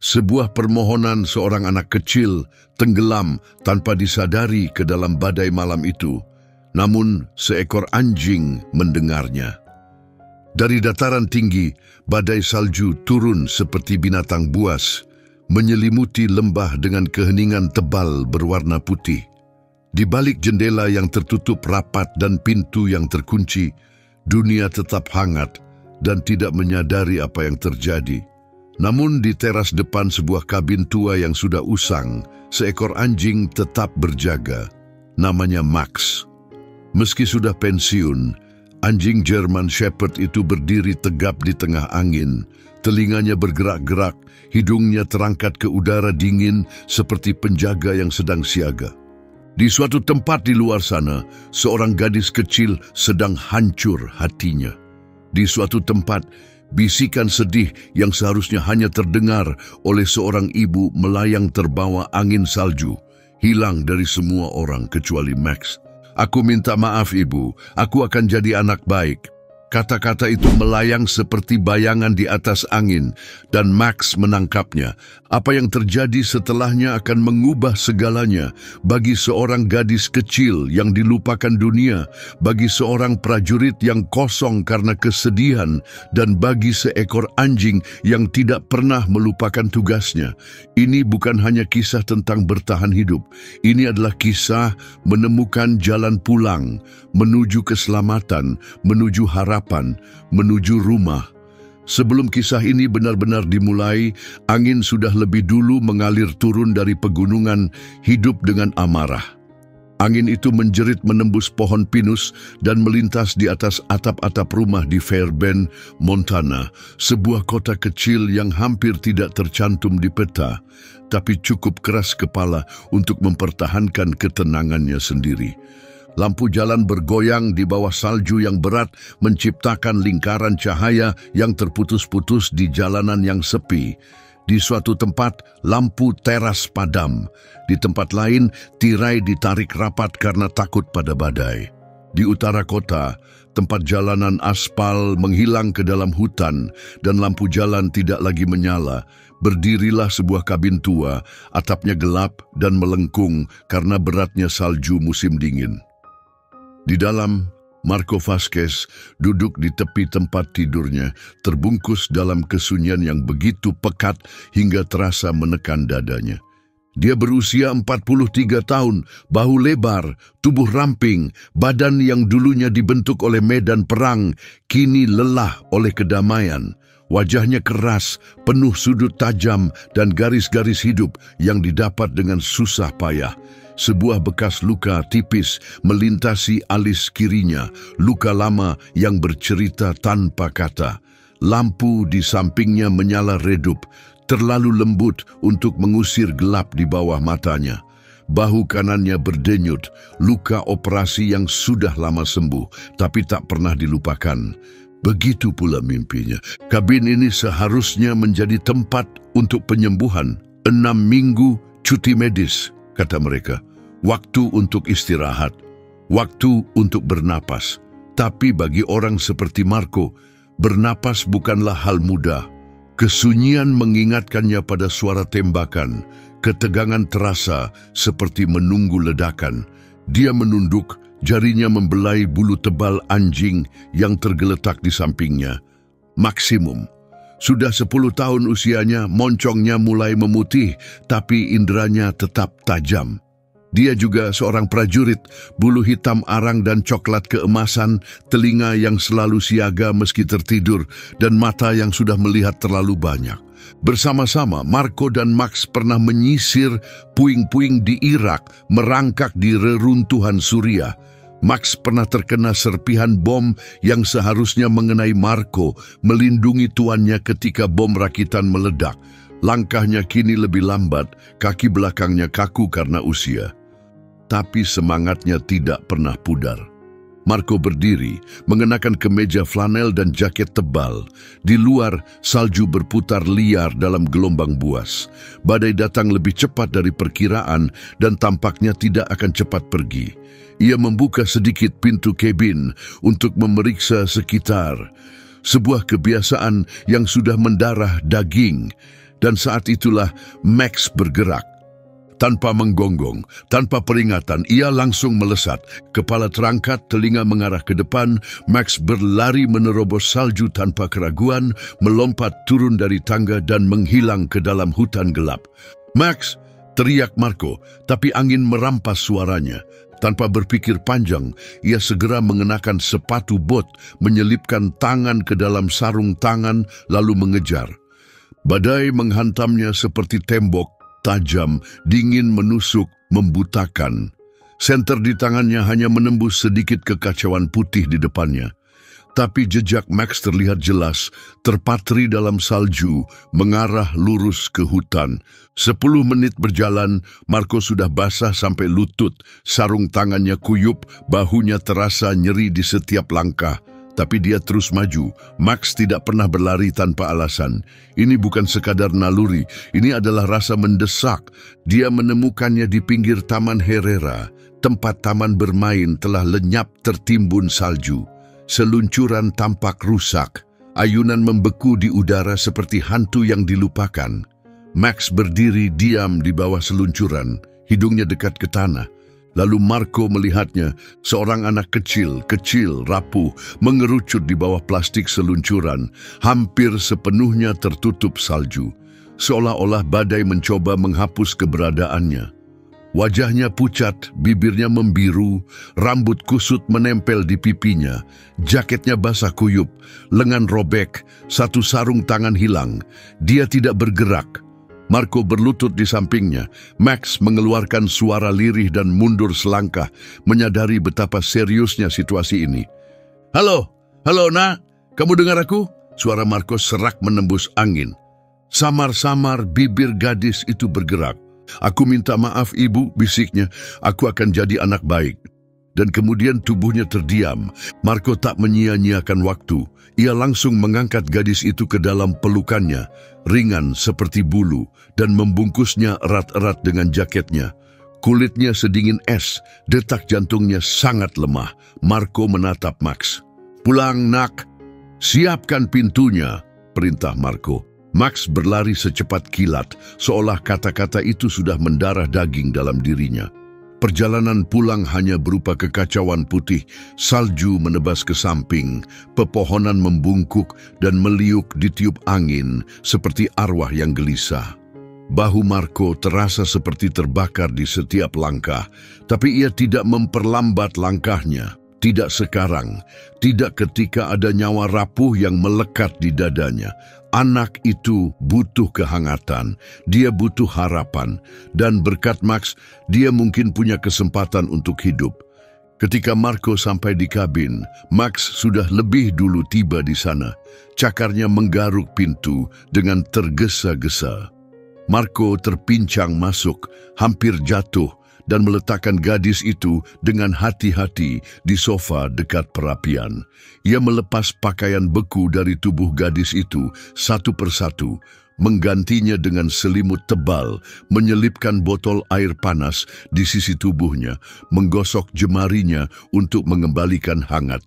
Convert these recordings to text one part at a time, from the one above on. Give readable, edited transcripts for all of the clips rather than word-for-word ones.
Sebuah permohonan seorang anak kecil tenggelam tanpa disadari ke dalam badai malam itu, namun seekor anjing mendengarnya. Dari dataran tinggi, badai salju turun seperti binatang buas, menyelimuti lembah dengan keheningan tebal berwarna putih. Di balik jendela yang tertutup rapat dan pintu yang terkunci, dunia tetap hangat dan tidak menyadari apa yang terjadi. Namun di teras depan sebuah kabin tua yang sudah usang, seekor anjing tetap berjaga. Namanya Max. Meski sudah pensiun, anjing German Shepherd itu berdiri tegap di tengah angin. Telinganya bergerak-gerak, hidungnya terangkat ke udara dingin seperti penjaga yang sedang siaga. Di suatu tempat di luar sana, seorang gadis kecil sedang hancur hatinya. Di suatu tempat, bisikan sedih yang seharusnya hanya terdengar oleh seorang ibu melayang terbawa angin salju, hilang dari semua orang kecuali Max. "Aku minta maaf, Ibu. Aku akan jadi anak baik." Kata-kata itu melayang seperti bayangan di atas angin, dan Max menangkapnya. Apa yang terjadi setelahnya akan mengubah segalanya bagi seorang gadis kecil yang dilupakan dunia, bagi seorang prajurit yang kosong karena kesedihan, dan bagi seekor anjing yang tidak pernah melupakan tugasnya. Ini bukan hanya kisah tentang bertahan hidup. Ini adalah kisah menemukan jalan pulang, menuju keselamatan, menuju harapan, menuju rumah. Sebelum kisah ini benar-benar dimulai, angin sudah lebih dulu mengalir turun dari pegunungan, hidup dengan amarah. Angin itu menjerit menembus pohon pinus dan melintas di atas atap-atap rumah di Fairbairn, Montana, sebuah kota kecil yang hampir tidak tercantum di peta, tapi cukup keras kepala untuk mempertahankan ketenangannya sendiri. Lampu jalan bergoyang di bawah salju yang berat, menciptakan lingkaran cahaya yang terputus-putus di jalanan yang sepi. Di suatu tempat, lampu teras padam. Di tempat lain, tirai ditarik rapat karena takut pada badai. Di utara kota, tempat jalanan aspal menghilang ke dalam hutan dan lampu jalan tidak lagi menyala. Berdirilah sebuah kabin tua, atapnya gelap dan melengkung karena beratnya salju musim dingin. Di dalam, Marco Vasquez duduk di tepi tempat tidurnya, terbungkus dalam kesunyian yang begitu pekat hingga terasa menekan dadanya. Dia berusia 43 tahun, bahu lebar, tubuh ramping, badan yang dulunya dibentuk oleh medan perang, kini lelah oleh kedamaian. Wajahnya keras, penuh sudut tajam dan garis-garis hidup yang didapat dengan susah payah. Sebuah bekas luka tipis melintasi alis kirinya, luka lama yang bercerita tanpa kata. Lampu di sampingnya menyala redup, terlalu lembut untuk mengusir gelap di bawah matanya. Bahu kanannya berdenyut, luka operasi yang sudah lama sembuh, tapi tak pernah dilupakan. Begitu pula mimpinya. Kabin ini seharusnya menjadi tempat untuk penyembuhan. 6 minggu cuti medis, kata mereka. Waktu untuk istirahat, waktu untuk bernapas. Tapi bagi orang seperti Marco, bernapas bukanlah hal mudah. Kesunyian mengingatkannya pada suara tembakan. Ketegangan terasa seperti menunggu ledakan. Dia menunduk, jarinya membelai bulu tebal anjing yang tergeletak di sampingnya. Maksimum. Sudah 10 tahun usianya, moncongnya mulai memutih, tapi inderanya tetap tajam. Dia juga seorang prajurit, bulu hitam arang dan coklat keemasan, telinga yang selalu siaga meski tertidur, dan mata yang sudah melihat terlalu banyak. Bersama-sama, Marco dan Max pernah menyisir puing-puing di Irak, merangkak di reruntuhan Suriah. Max pernah terkena serpihan bom yang seharusnya mengenai Marco, melindungi tuannya ketika bom rakitan meledak. Langkahnya kini lebih lambat, kaki belakangnya kaku karena usia. Tapi semangatnya tidak pernah pudar. Marco berdiri, mengenakan kemeja flanel dan jaket tebal. Di luar, salju berputar liar dalam gelombang buas. Badai datang lebih cepat dari perkiraan dan tampaknya tidak akan cepat pergi. Ia membuka sedikit pintu kabin untuk memeriksa sekitar. Sebuah kebiasaan yang sudah mendarah daging. Dan saat itulah Max bergerak. Tanpa menggonggong, tanpa peringatan, ia langsung melesat. Kepala terangkat, telinga mengarah ke depan. Max berlari menerobos salju tanpa keraguan, melompat turun dari tangga dan menghilang ke dalam hutan gelap. "Max!" teriak Marco, tapi angin merampas suaranya. Tanpa berpikir panjang, ia segera mengenakan sepatu bot, menyelipkan tangan ke dalam sarung tangan, lalu mengejar. Badai menghantamnya seperti tembok, tajam, dingin menusuk, membutakan. Senter di tangannya hanya menembus sedikit kekacauan putih di depannya. Tapi jejak Max terlihat jelas, terpatri dalam salju, mengarah lurus ke hutan. 10 menit berjalan, Marco sudah basah sampai lutut, sarung tangannya kuyup, bahunya terasa nyeri di setiap langkah. Tapi dia terus maju. Max tidak pernah berlari tanpa alasan. Ini bukan sekadar naluri, ini adalah rasa mendesak. Dia menemukannya di pinggir Taman Herrera. Tempat taman bermain telah lenyap tertimbun salju. Seluncuran tampak rusak. Ayunan membeku di udara seperti hantu yang dilupakan. Max berdiri diam di bawah seluncuran, hidungnya dekat ke tanah. Lalu Marco melihatnya, seorang anak kecil, rapuh, mengerucut di bawah plastik seluncuran, hampir sepenuhnya tertutup salju. Seolah-olah badai mencoba menghapus keberadaannya. Wajahnya pucat, bibirnya membiru, rambut kusut menempel di pipinya, jaketnya basah kuyup, lengan robek, satu sarung tangan hilang. Dia tidak bergerak. Marco berlutut di sampingnya. Max mengeluarkan suara lirih dan mundur selangkah, menyadari betapa seriusnya situasi ini. Halo, nak, kamu dengar aku?" Suara Marco serak menembus angin. Samar-samar bibir gadis itu bergerak. "Aku minta maaf, Ibu," bisiknya. "Aku akan jadi anak baik." Dan kemudian tubuhnya terdiam. Marco tak menyia-nyiakan waktu. Ia langsung mengangkat gadis itu ke dalam pelukannya, ringan seperti bulu, dan membungkusnya erat-erat dengan jaketnya. Kulitnya sedingin es, detak jantungnya sangat lemah. Marco menatap Max. "Pulang, nak." "Siapkan pintunya," perintah Marco. Max berlari secepat kilat, seolah kata-kata itu sudah mendarah daging dalam dirinya. Perjalanan pulang hanya berupa kekacauan putih, salju menebas ke samping, pepohonan membungkuk dan meliuk ditiup angin seperti arwah yang gelisah. Bahu Marco terasa seperti terbakar di setiap langkah, tapi ia tidak memperlambat langkahnya. Tidak sekarang, tidak ketika ada nyawa rapuh yang melekat di dadanya. Anak itu butuh kehangatan, dia butuh harapan, dan berkat Max, dia mungkin punya kesempatan untuk hidup. Ketika Marco sampai di kabin, Max sudah lebih dulu tiba di sana. Cakarnya menggaruk pintu dengan tergesa-gesa. Marco terpincang masuk, hampir jatuh, dan meletakkan gadis itu dengan hati-hati di sofa dekat perapian. Ia melepas pakaian beku dari tubuh gadis itu satu persatu, menggantinya dengan selimut tebal, menyelipkan botol air panas di sisi tubuhnya, menggosok jemarinya untuk mengembalikan hangat.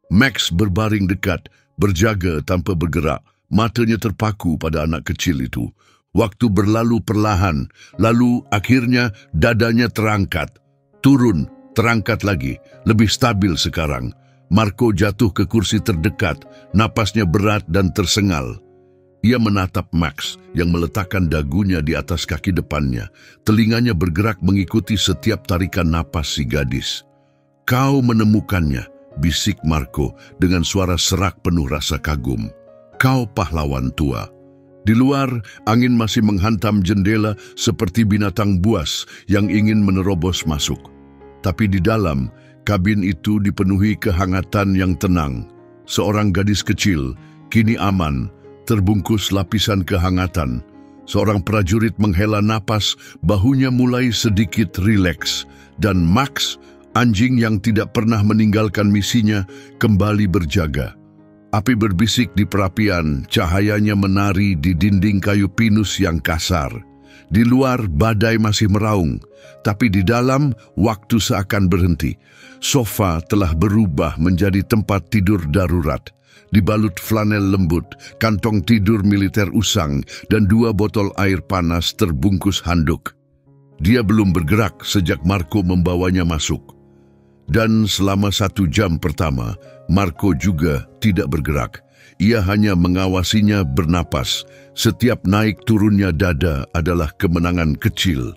Max berbaring dekat, berjaga tanpa bergerak, matanya terpaku pada anak kecil itu. Waktu berlalu perlahan, lalu akhirnya dadanya terangkat. Turun, terangkat lagi, lebih stabil sekarang. Marco jatuh ke kursi terdekat, napasnya berat dan tersengal. Ia menatap Max yang meletakkan dagunya di atas kaki depannya. Telinganya bergerak mengikuti setiap tarikan napas si gadis. "Kau menemukannya," bisik Marco dengan suara serak penuh rasa kagum. "Kau pahlawan tua." Di luar, angin masih menghantam jendela seperti binatang buas yang ingin menerobos masuk. Tapi di dalam, kabin itu dipenuhi kehangatan yang tenang. Seorang gadis kecil, kini aman, terbungkus lapisan kehangatan. Seorang prajurit menghela napas, bahunya mulai sedikit rileks. Dan Max, anjing yang tidak pernah meninggalkan misinya, kembali berjaga. Api berbisik di perapian, cahayanya menari di dinding kayu pinus yang kasar. Di luar badai masih meraung, tapi di dalam waktu seakan berhenti. Sofa telah berubah menjadi tempat tidur darurat. Dibalut flanel lembut, kantong tidur militer usang, dan 2 botol air panas terbungkus handuk. Dia belum bergerak sejak Marco membawanya masuk. Dan selama 1 jam pertama, Marco juga tidak bergerak. Ia hanya mengawasinya bernapas. Setiap naik turunnya dada adalah kemenangan kecil.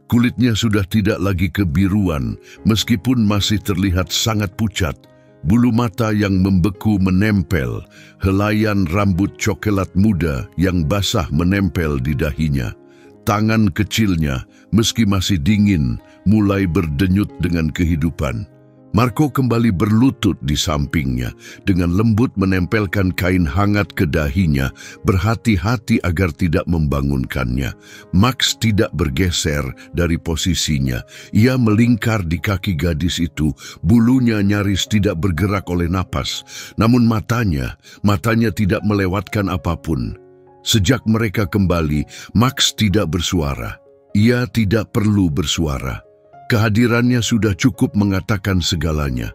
Kulitnya sudah tidak lagi kebiruan, meskipun masih terlihat sangat pucat. Bulu mata yang membeku menempel, helaian rambut coklat muda yang basah menempel di dahinya. Tangan kecilnya, meski masih dingin, mulai berdenyut dengan kehidupan. Marco kembali berlutut di sampingnya, dengan lembut menempelkan kain hangat ke dahinya, berhati-hati agar tidak membangunkannya. Max tidak bergeser dari posisinya. Ia melingkar di kaki gadis itu, bulunya nyaris tidak bergerak oleh napas. Namun matanya tidak melewatkan apapun. Sejak mereka kembali, Max tidak bersuara. Ia tidak perlu bersuara. Kehadirannya sudah cukup mengatakan segalanya.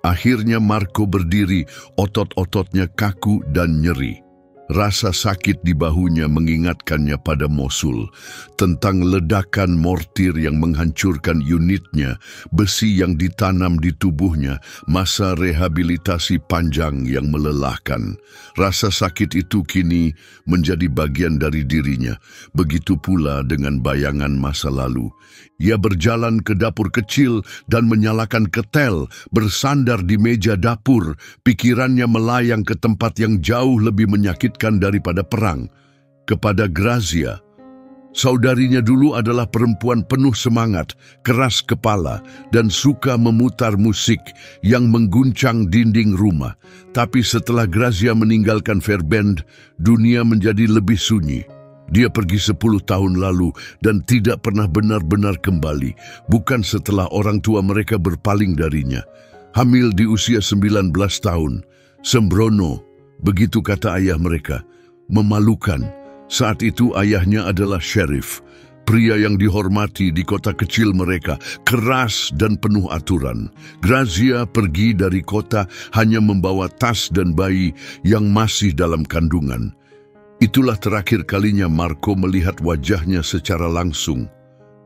Akhirnya Marco berdiri, otot-ototnya kaku dan nyeri. Rasa sakit di bahunya mengingatkannya pada Mosul, tentang ledakan mortir yang menghancurkan unitnya, besi yang ditanam di tubuhnya, masa rehabilitasi panjang yang melelahkan. Rasa sakit itu kini menjadi bagian dari dirinya, begitu pula dengan bayangan masa lalu. Ia berjalan ke dapur kecil dan menyalakan ketel, bersandar di meja dapur, pikirannya melayang ke tempat yang jauh lebih menyakitkan daripada perang. Kepada Grazia, saudarinya dulu adalah perempuan penuh semangat, keras kepala, dan suka memutar musik yang mengguncang dinding rumah. Tapi setelah Grazia meninggalkan Fairband, dunia menjadi lebih sunyi. Dia pergi 10 tahun lalu dan tidak pernah benar-benar kembali, bukan setelah orang tua mereka berpaling darinya. Hamil di usia 19 tahun, sembrono, begitu kata ayah mereka. Memalukan, saat itu ayahnya adalah sheriff, pria yang dihormati di kota kecil mereka, keras dan penuh aturan. Grazia pergi dari kota hanya membawa tas dan bayi yang masih dalam kandungan. Itulah terakhir kalinya Marco melihat wajahnya secara langsung.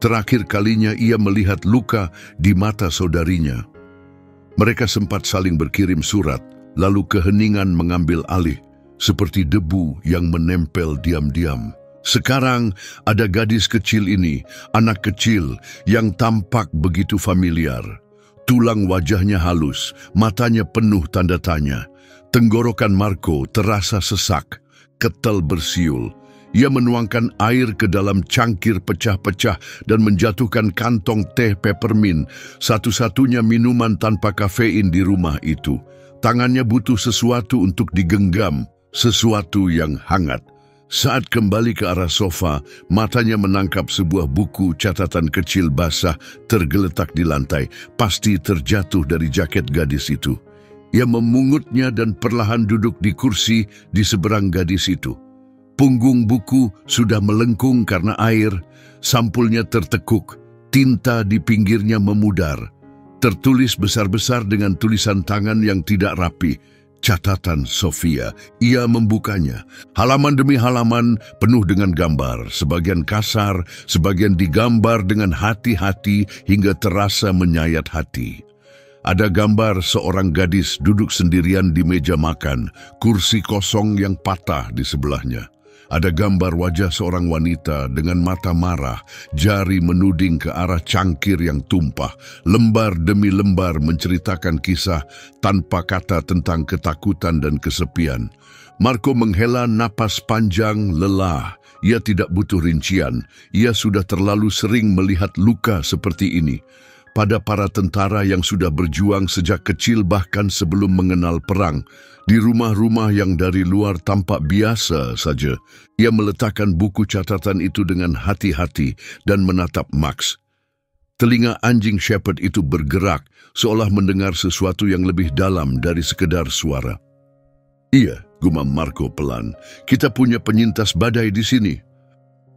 Terakhir kalinya ia melihat luka di mata saudarinya. Mereka sempat saling berkirim surat, lalu keheningan mengambil alih, seperti debu yang menempel diam-diam. Sekarang ada gadis kecil ini, anak kecil yang tampak begitu familiar. Tulang wajahnya halus, matanya penuh tanda tanya. Tenggorokan Marco terasa sesak. Ketel bersiul. Ia menuangkan air ke dalam cangkir pecah-pecah dan menjatuhkan kantong teh peppermint, satu-satunya minuman tanpa kafein di rumah itu. Tangannya butuh sesuatu untuk digenggam, sesuatu yang hangat. Saat kembali ke arah sofa, matanya menangkap sebuah buku catatan kecil basah tergeletak di lantai, pasti terjatuh dari jaket gadis itu. Ia memungutnya dan perlahan duduk di kursi di seberang gadis itu. Punggung buku sudah melengkung karena air, sampulnya tertekuk, tinta di pinggirnya memudar. Tertulis besar-besar dengan tulisan tangan yang tidak rapi, catatan Sofia. Ia membukanya. Halaman demi halaman penuh dengan gambar, sebagian kasar, sebagian digambar dengan hati-hati hingga terasa menyayat hati. Ada gambar seorang gadis duduk sendirian di meja makan, kursi kosong yang patah di sebelahnya. Ada gambar wajah seorang wanita dengan mata marah, jari menuding ke arah cangkir yang tumpah. Lembar demi lembar menceritakan kisah tanpa kata tentang ketakutan dan kesepian. Marco menghela napas panjang, lelah. Ia tidak butuh rincian. Ia sudah terlalu sering melihat luka seperti ini. Pada para tentara yang sudah berjuang sejak kecil bahkan sebelum mengenal perang, di rumah-rumah yang dari luar tampak biasa saja, ia meletakkan buku catatan itu dengan hati-hati dan menatap Max. Telinga anjing shepherd itu bergerak, seolah mendengar sesuatu yang lebih dalam dari sekedar suara. "Iya," gumam Marco pelan, "kita punya penyintas badai di sini."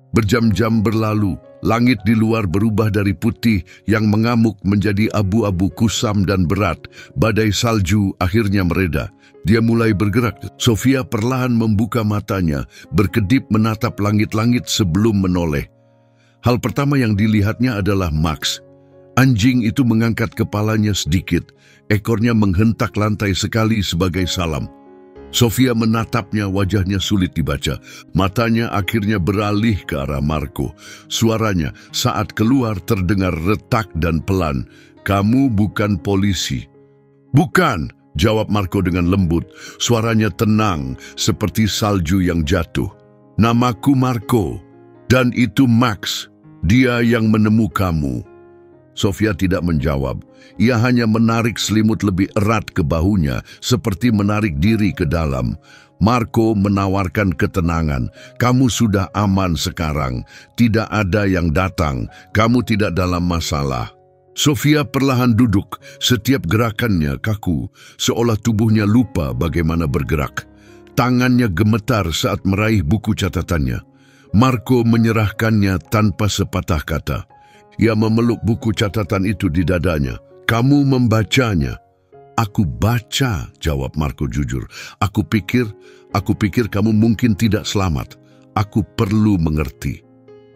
Berjam-jam berlalu, langit di luar berubah dari putih yang mengamuk menjadi abu-abu kusam dan berat. Badai salju akhirnya mereda. Dia mulai bergerak. Sofia perlahan membuka matanya, berkedip menatap langit-langit sebelum menoleh. Hal pertama yang dilihatnya adalah Max. Anjing itu mengangkat kepalanya sedikit, ekornya menghentak lantai sekali sebagai salam. Sofia menatapnya, wajahnya sulit dibaca. Matanya akhirnya beralih ke arah Marco. Suaranya saat keluar terdengar retak dan pelan. "Kamu bukan polisi." "Bukan," jawab Marco dengan lembut. Suaranya tenang, seperti salju yang jatuh. "Namaku Marco, dan itu Max. Dia yang menemu kamu." Sofia tidak menjawab. Ia hanya menarik selimut lebih erat ke bahunya, seperti menarik diri ke dalam. Marco menawarkan ketenangan. "Kamu sudah aman sekarang. Tidak ada yang datang. Kamu tidak dalam masalah." Sofia perlahan duduk. Setiap gerakannya kaku, seolah tubuhnya lupa bagaimana bergerak. Tangannya gemetar saat meraih buku catatannya. Marco menyerahkannya tanpa sepatah kata. Ia memeluk buku catatan itu di dadanya. "Kamu membacanya?" "Aku baca," jawab Marco jujur. Aku pikir kamu mungkin tidak selamat. Aku perlu mengerti."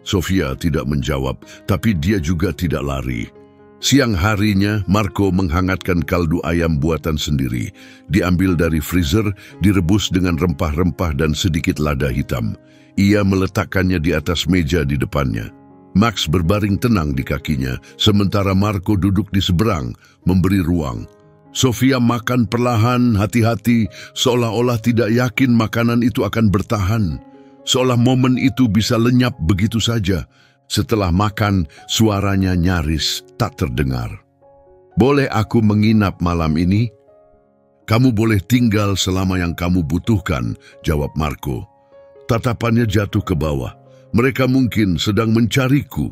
Sofia tidak menjawab, tapi dia juga tidak lari. Siang harinya, Marco menghangatkan kaldu ayam buatan sendiri. Diambil dari freezer, direbus dengan rempah-rempah dan sedikit lada hitam. Ia meletakkannya di atas meja di depannya. Max berbaring tenang di kakinya, sementara Marco duduk di seberang, memberi ruang. Sofia makan perlahan, hati-hati, seolah-olah tidak yakin makanan itu akan bertahan. Seolah momen itu bisa lenyap begitu saja. Setelah makan, suaranya nyaris tak terdengar. "Boleh aku menginap malam ini?" "Kamu boleh tinggal selama yang kamu butuhkan," jawab Marco. Tatapannya jatuh ke bawah. "Mereka mungkin sedang mencariku."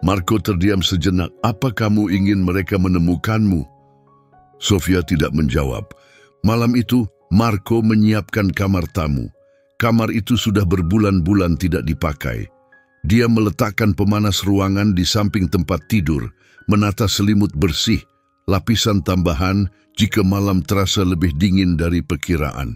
Marco terdiam sejenak. "Apa kamu ingin mereka menemukanmu?" Sofia tidak menjawab. Malam itu, Marco menyiapkan kamar tamu. Kamar itu sudah berbulan-bulan tidak dipakai. Dia meletakkan pemanas ruangan di samping tempat tidur, menata selimut bersih, lapisan tambahan jika malam terasa lebih dingin dari perkiraan.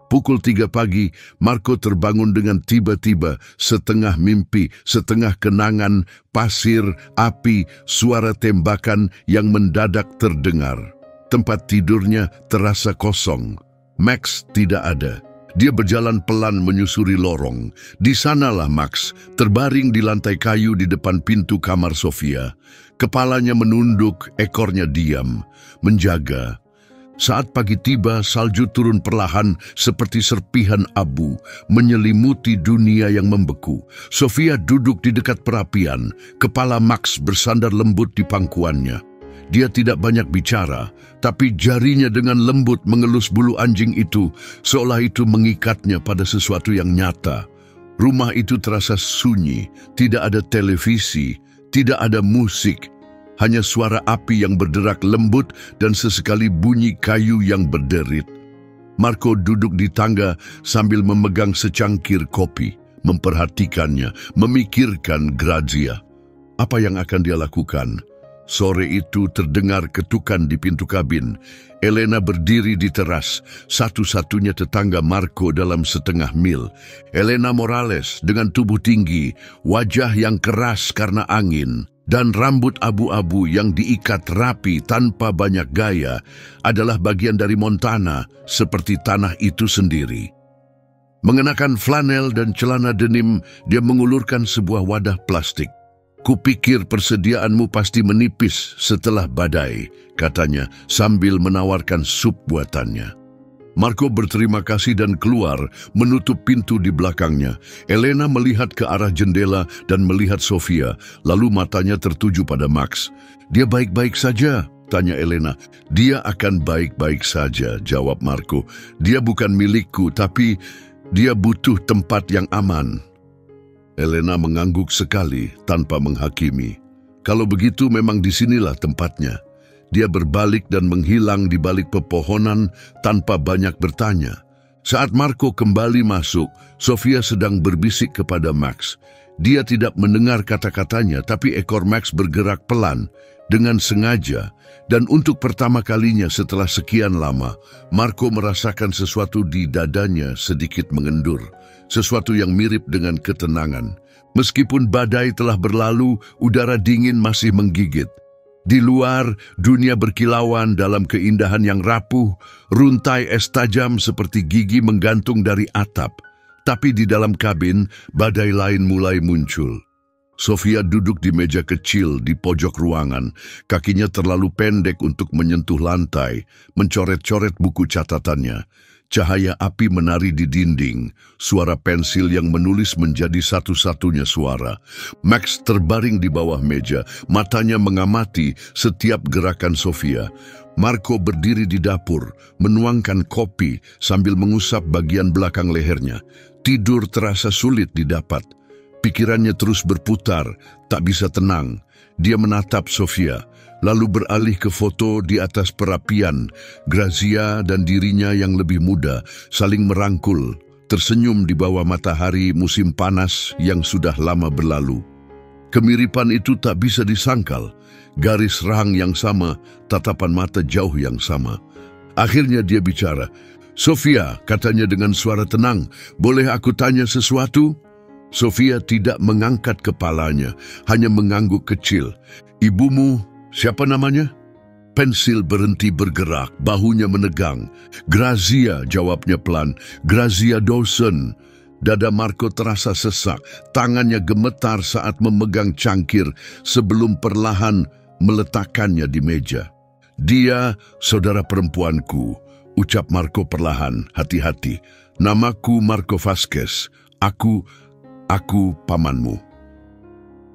Pukul 3 pagi, Marco terbangun dengan tiba-tiba, setengah mimpi, setengah kenangan, pasir, api, suara tembakan yang mendadak terdengar. Tempat tidurnya terasa kosong. Max tidak ada. Dia berjalan pelan menyusuri lorong. Di sanalah Max, terbaring di lantai kayu di depan pintu kamar Sofia. Kepalanya menunduk, ekornya diam, menjaga. Saat pagi tiba, salju turun perlahan seperti serpihan abu, menyelimuti dunia yang membeku. Sofia duduk di dekat perapian, kepala Max bersandar lembut di pangkuannya. Dia tidak banyak bicara, tapi jarinya dengan lembut mengelus bulu anjing itu, seolah itu mengikatnya pada sesuatu yang nyata. Rumah itu terasa sunyi, tidak ada televisi, tidak ada musik. Hanya suara api yang berderak lembut dan sesekali bunyi kayu yang berderit. Marco duduk di tangga sambil memegang secangkir kopi, memperhatikannya, memikirkan Grazia. Apa yang akan dia lakukan? Sore itu terdengar ketukan di pintu kabin. Elena berdiri di teras, satu-satunya tetangga Marco dalam setengah mil. Elena Morales dengan tubuh tinggi, wajah yang keras karena angin, dan rambut abu-abu yang diikat rapi tanpa banyak gaya adalah bagian dari Montana, seperti tanah itu sendiri. Mengenakan flanel dan celana denim, dia mengulurkan sebuah wadah plastik. "Kupikir persediaanmu pasti menipis setelah badai," katanya sambil menawarkan sup buatannya. Marco berterima kasih dan keluar, menutup pintu di belakangnya. Elena melihat ke arah jendela dan melihat Sofia, lalu matanya tertuju pada Max. "Dia baik-baik saja?" tanya Elena. "Dia akan baik-baik saja," jawab Marco. "Dia bukan milikku, tapi dia butuh tempat yang aman." Elena mengangguk sekali tanpa menghakimi. "Kalau begitu memang disinilah tempatnya." Dia berbalik dan menghilang di balik pepohonan tanpa banyak bertanya. Saat Marco kembali masuk, Sofia sedang berbisik kepada Max. Dia tidak mendengar kata-katanya, tapi ekor Max bergerak pelan, dengan sengaja. Dan untuk pertama kalinya setelah sekian lama, Marco merasakan sesuatu di dadanya sedikit mengendur. Sesuatu yang mirip dengan ketenangan. Meskipun badai telah berlalu, udara dingin masih menggigit. Di luar, dunia berkilauan dalam keindahan yang rapuh, runtai es tajam seperti gigi menggantung dari atap. Tapi di dalam kabin, badai lain mulai muncul. Sofia duduk di meja kecil di pojok ruangan. Kakinya terlalu pendek untuk menyentuh lantai, mencoret-coret buku catatannya. Cahaya api menari di dinding, suara pensil yang menulis menjadi satu-satunya suara. Max terbaring di bawah meja, matanya mengamati setiap gerakan Sofia. Marco berdiri di dapur, menuangkan kopi sambil mengusap bagian belakang lehernya. Tidur terasa sulit didapat. Pikirannya terus berputar, tak bisa tenang. Dia menatap Sofia, lalu beralih ke foto di atas perapian. Grazia dan dirinya yang lebih muda saling merangkul, tersenyum di bawah matahari musim panas yang sudah lama berlalu. Kemiripan itu tak bisa disangkal. Garis rahang yang sama, tatapan mata jauh yang sama. Akhirnya dia bicara. "Sofia," katanya dengan suara tenang, "boleh aku tanya sesuatu?" Sofia tidak mengangkat kepalanya, hanya mengangguk kecil. "Ibumu, siapa namanya?" Pensil berhenti bergerak, bahunya menegang. "Grazia," jawabnya pelan. "Grazia Dawson." Dada Marco terasa sesak, tangannya gemetar saat memegang cangkir sebelum perlahan meletakkannya di meja. "Dia saudara perempuanku," ucap Marco perlahan, hati-hati. "Namaku Marco Vasquez. Aku pamanmu."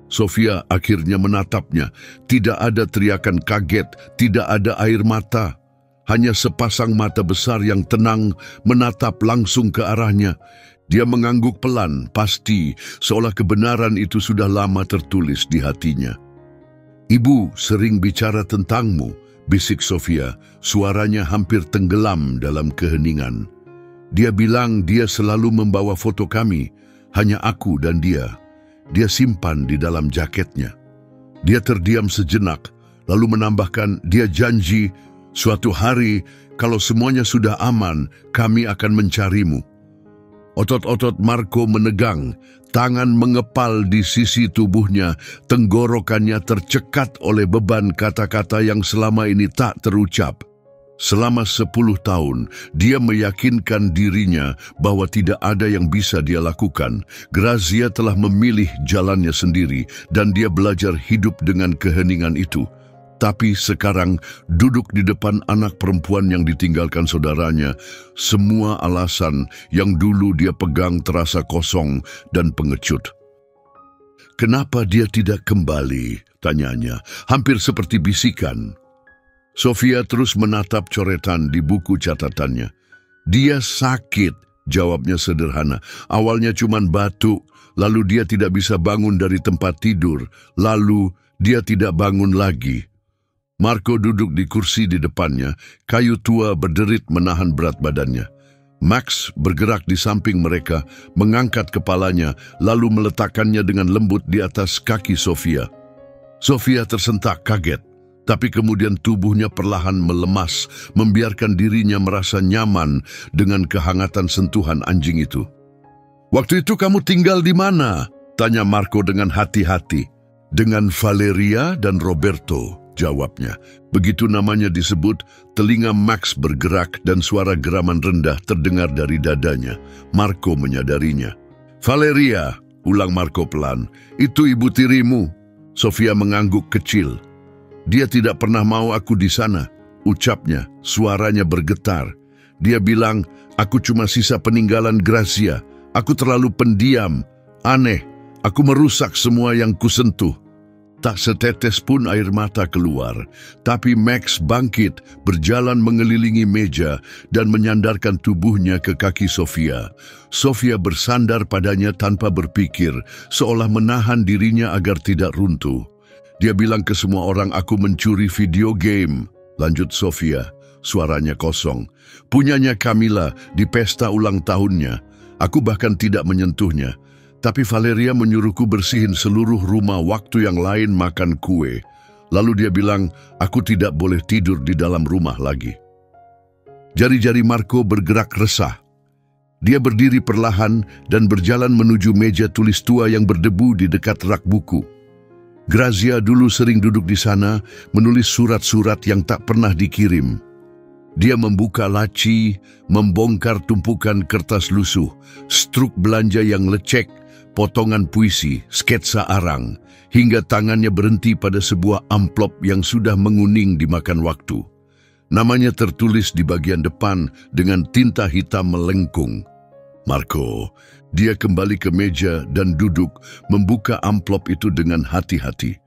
Sofia akhirnya menatapnya. Tidak ada teriakan kaget, tidak ada air mata. Hanya sepasang mata besar yang tenang menatap langsung ke arahnya. Dia mengangguk pelan, pasti, seolah kebenaran itu sudah lama tertulis di hatinya. "Ibu sering bicara tentangmu," bisik Sofia, suaranya hampir tenggelam dalam keheningan. "Dia bilang dia selalu membawa foto kami, hanya aku dan dia. Dia simpan di dalam jaketnya." Dia terdiam sejenak, lalu menambahkan, "Dia janji, suatu hari kalau semuanya sudah aman, kami akan mencarimu." Otot-otot Marco menegang, tangan mengepal di sisi tubuhnya, tenggorokannya tercekat oleh beban kata-kata yang selama ini tak terucap. Selama 10 tahun, dia meyakinkan dirinya bahwa tidak ada yang bisa dia lakukan. Grazia telah memilih jalannya sendiri dan dia belajar hidup dengan keheningan itu. Tapi sekarang, duduk di depan anak perempuan yang ditinggalkan saudaranya, semua alasan yang dulu dia pegang terasa kosong dan pengecut. "Kenapa dia tidak kembali?" tanyanya, hampir seperti bisikan. Sofia terus menatap coretan di buku catatannya. "Dia sakit," jawabnya sederhana. "Awalnya cuma batuk, lalu dia tidak bisa bangun dari tempat tidur, lalu dia tidak bangun lagi." Marco duduk di kursi di depannya, kayu tua berderit menahan berat badannya. Max bergerak di samping mereka, mengangkat kepalanya, lalu meletakkannya dengan lembut di atas kaki Sofia. Sofia tersentak kaget. Tapi kemudian tubuhnya perlahan melemas, membiarkan dirinya merasa nyaman dengan kehangatan sentuhan anjing itu. "Waktu itu kamu tinggal di mana?" tanya Marco dengan hati-hati. "Dengan Valeria dan Roberto," jawabnya. Begitu namanya disebut, telinga Max bergerak dan suara geraman rendah terdengar dari dadanya. Marco menyadarinya. "Valeria," ulang Marco pelan, "itu ibu tirimu." Sofia mengangguk kecil. "Dia tidak pernah mau aku di sana," ucapnya, suaranya bergetar. Dia bilang, "Aku cuma sisa peninggalan Grazia. Aku terlalu pendiam, aneh. Aku merusak semua yang kusentuh." Tak setetes pun air mata keluar, tapi Max bangkit, berjalan mengelilingi meja dan menyandarkan tubuhnya ke kaki Sofia. Sofia bersandar padanya tanpa berpikir, seolah menahan dirinya agar tidak runtuh. "Dia bilang ke semua orang aku mencuri video game," lanjut Sofia. suaranya kosong. Punyanya Camilla di pesta ulang tahunnya. Aku bahkan tidak menyentuhnya. Tapi Valeria menyuruhku bersihin seluruh rumah waktu yang lain makan kue. Lalu dia bilang, aku tidak boleh tidur di dalam rumah lagi. Jari-jari Marco bergerak resah. Dia berdiri perlahan dan berjalan menuju meja tulis tua yang berdebu di dekat rak buku. Grazia dulu sering duduk di sana, menulis surat-surat yang tak pernah dikirim. Dia membuka laci, membongkar tumpukan kertas lusuh, struk belanja yang lecek, potongan puisi, sketsa arang, hingga tangannya berhenti pada sebuah amplop yang sudah menguning dimakan waktu. Namanya tertulis di bagian depan dengan tinta hitam melengkung. Marco, dia kembali ke meja dan duduk, membuka amplop itu dengan hati-hati.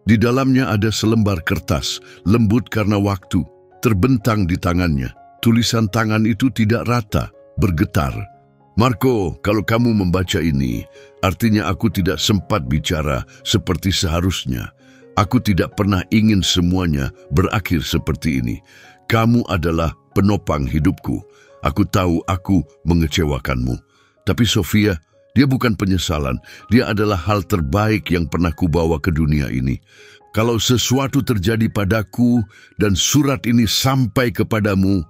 Di dalamnya ada selembar kertas, lembut karena waktu, terbentang di tangannya. Tulisan tangan itu tidak rata, bergetar. Marco, kalau kamu membaca ini, artinya aku tidak sempat bicara seperti seharusnya. Aku tidak pernah ingin semuanya berakhir seperti ini. Kamu adalah penopang hidupku. Aku tahu aku mengecewakanmu. Tapi Sofia, dia bukan penyesalan. Dia adalah hal terbaik yang pernah kubawa ke dunia ini. Kalau sesuatu terjadi padaku dan surat ini sampai kepadamu,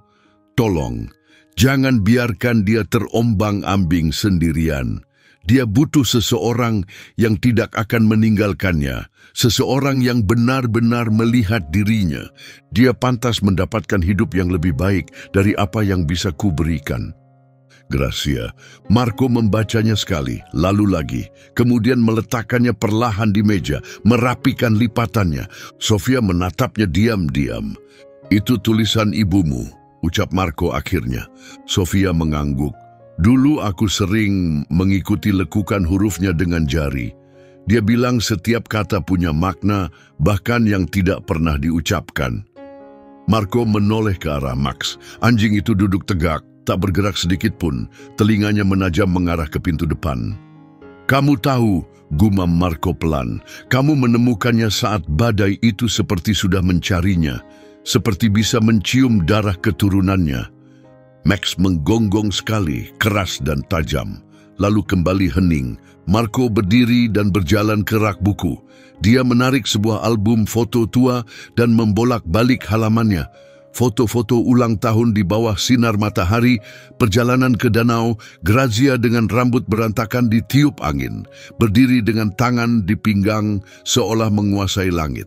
tolong, jangan biarkan dia terombang-ambing sendirian. Dia butuh seseorang yang tidak akan meninggalkannya, seseorang yang benar-benar melihat dirinya. Dia pantas mendapatkan hidup yang lebih baik dari apa yang bisa kuberikan. Grazia, Marco membacanya sekali, lalu lagi, kemudian meletakkannya perlahan di meja, merapikan lipatannya. Sofia menatapnya diam-diam. Itu tulisan ibumu, ucap Marco akhirnya. Sofia mengangguk. Dulu aku sering mengikuti lekukan hurufnya dengan jari. Dia bilang setiap kata punya makna, bahkan yang tidak pernah diucapkan. Marco menoleh ke arah Max. Anjing itu duduk tegak, tak bergerak sedikit pun. Telinganya menajam mengarah ke pintu depan. Kamu tahu, gumam Marco pelan, kamu menemukannya saat badai itu seperti sudah mencarinya, seperti bisa mencium darah keturunannya. Max menggonggong sekali, keras dan tajam. Lalu kembali hening. Marco berdiri dan berjalan ke rak buku. Dia menarik sebuah album foto tua dan membolak-balik halamannya. Foto-foto ulang tahun di bawah sinar matahari, perjalanan ke danau, Grazia dengan rambut berantakan ditiup angin, berdiri dengan tangan di pinggang seolah menguasai langit.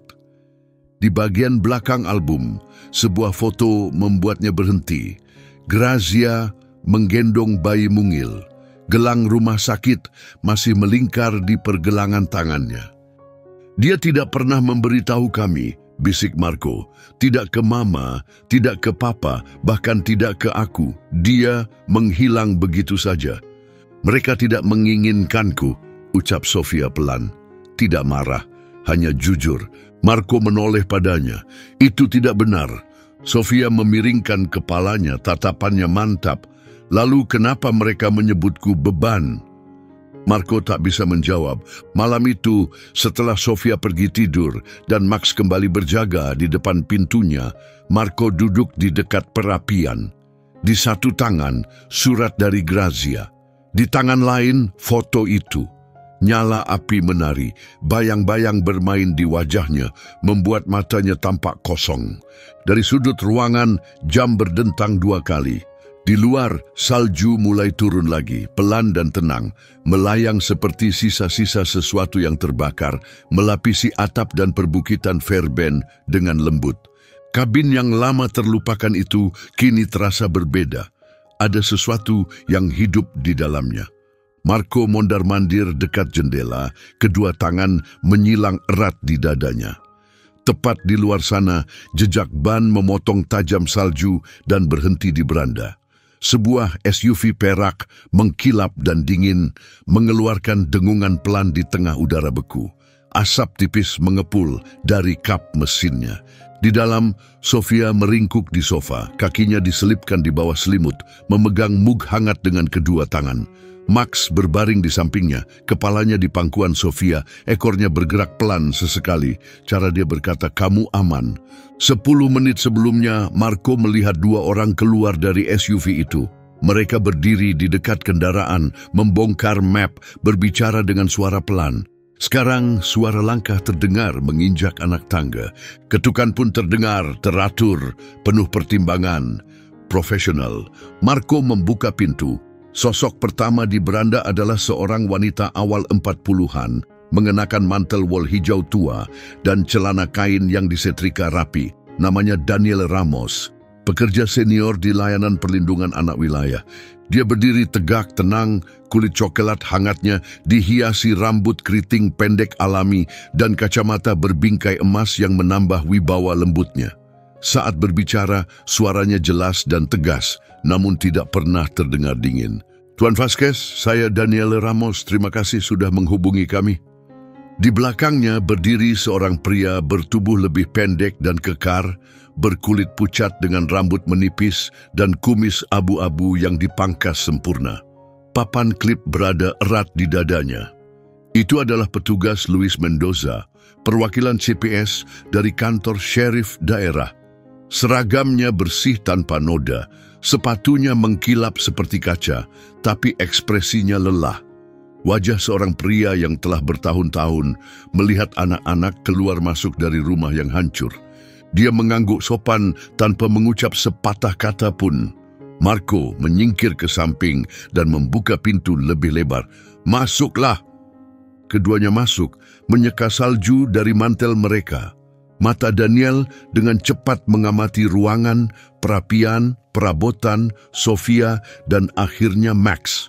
Di bagian belakang album, sebuah foto membuatnya berhenti. Grazia menggendong bayi mungil. Gelang rumah sakit masih melingkar di pergelangan tangannya. Dia tidak pernah memberitahu kami, bisik Marco. Tidak ke mama, tidak ke papa, bahkan tidak ke aku. Dia menghilang begitu saja. Mereka tidak menginginkanku, ucap Sofia pelan. Tidak marah, hanya jujur. Marco menoleh padanya. Itu tidak benar. Sofia memiringkan kepalanya, tatapannya mantap. Lalu kenapa mereka menyebutku beban? Marco tak bisa menjawab. Malam itu, setelah Sofia pergi tidur dan Max kembali berjaga di depan pintunya, Marco duduk di dekat perapian. Di satu tangan, surat dari Grazia. Di tangan lain, foto itu. Nyala api menari, bayang-bayang bermain di wajahnya, membuat matanya tampak kosong. Dari sudut ruangan, jam berdentang 2 kali. Di luar, salju mulai turun lagi, pelan dan tenang, melayang seperti sisa-sisa sesuatu yang terbakar, melapisi atap dan perbukitan Fairbairn dengan lembut. Kabin yang lama terlupakan itu kini terasa berbeda. Ada sesuatu yang hidup di dalamnya. Marco mondar-mandir dekat jendela, kedua tangan menyilang erat di dadanya. Tepat di luar sana, jejak ban memotong tajam salju dan berhenti di beranda. Sebuah SUV perak mengkilap dan dingin, mengeluarkan dengungan pelan di tengah udara beku. Asap tipis mengepul dari kap mesinnya. Di dalam, Sofia meringkuk di sofa, kakinya diselipkan di bawah selimut, memegang mug hangat dengan kedua tangan. Max berbaring di sampingnya, kepalanya di pangkuan Sofia, ekornya bergerak pelan sesekali. Cara dia berkata, "Kamu aman." 10 menit sebelumnya, Marco melihat 2 orang keluar dari SUV itu. Mereka berdiri di dekat kendaraan, membongkar map, berbicara dengan suara pelan. Sekarang suara langkah terdengar menginjak anak tangga. Ketukan pun terdengar, teratur, penuh pertimbangan. Profesional. Marco membuka pintu. Sosok pertama di beranda adalah seorang wanita awal 40-an, mengenakan mantel wol hijau tua dan celana kain yang disetrika rapi. Namanya Daniel Ramos, pekerja senior di layanan perlindungan anak wilayah. Dia berdiri tegak, tenang, kulit coklat hangatnya dihiasi rambut keriting pendek alami dan kacamata berbingkai emas yang menambah wibawa lembutnya. Saat berbicara, suaranya jelas dan tegas, namun tidak pernah terdengar dingin. "Tuan Vasquez, saya Daniel Ramos, terima kasih sudah menghubungi kami." Di belakangnya berdiri seorang pria bertubuh lebih pendek dan kekar, berkulit pucat dengan rambut menipis dan kumis abu-abu yang dipangkas sempurna. Papan klip berada erat di dadanya. Itu adalah petugas Luis Mendoza, perwakilan CPS dari kantor sheriff daerah. Seragamnya bersih tanpa noda, sepatunya mengkilap seperti kaca, tapi ekspresinya lelah. Wajah seorang pria yang telah bertahun-tahun melihat anak-anak keluar masuk dari rumah yang hancur. Dia mengangguk sopan tanpa mengucap sepatah kata pun. Marco menyingkir ke samping dan membuka pintu lebih lebar. "Masuklah!" Keduanya masuk, menyeka salju dari mantel mereka. Mata Daniel dengan cepat mengamati ruangan, perapian, perabotan, Sofia, dan akhirnya Max.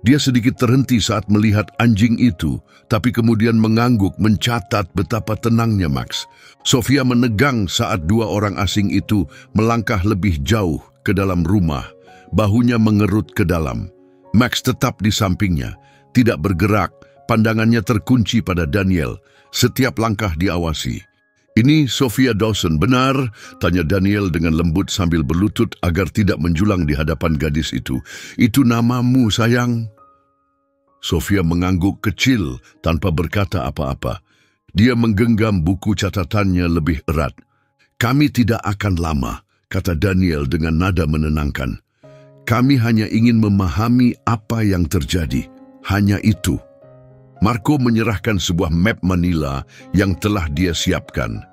Dia sedikit terhenti saat melihat anjing itu, tapi kemudian mengangguk mencatat betapa tenangnya Max. Sofia menegang saat 2 orang asing itu melangkah lebih jauh ke dalam rumah, bahunya mengerut ke dalam. Max tetap di sampingnya, tidak bergerak, pandangannya terkunci pada Daniel. Setiap langkah diawasi. "Ini Sofia Dawson, benar?" tanya Daniel dengan lembut sambil berlutut agar tidak menjulang di hadapan gadis itu. "Itu namamu, sayang." Sofia mengangguk kecil tanpa berkata apa-apa. Dia menggenggam buku catatannya lebih erat. "Kami tidak akan lama," kata Daniel dengan nada menenangkan. "Kami hanya ingin memahami apa yang terjadi. Hanya itu." Marco menyerahkan sebuah map Manila yang telah dia siapkan.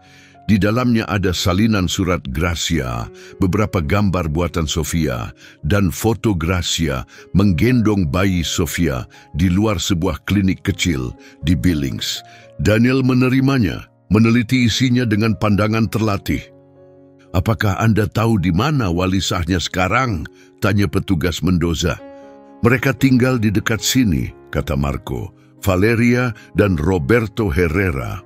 Di dalamnya ada salinan surat Gracia, beberapa gambar buatan Sofia, dan foto Gracia menggendong bayi Sofia di luar sebuah klinik kecil di Billings. Daniel menerimanya, meneliti isinya dengan pandangan terlatih. "Apakah Anda tahu di mana wali sahnya sekarang?" tanya petugas Mendoza. "Mereka tinggal di dekat sini," kata Marco. "Valeria dan Roberto Herrera."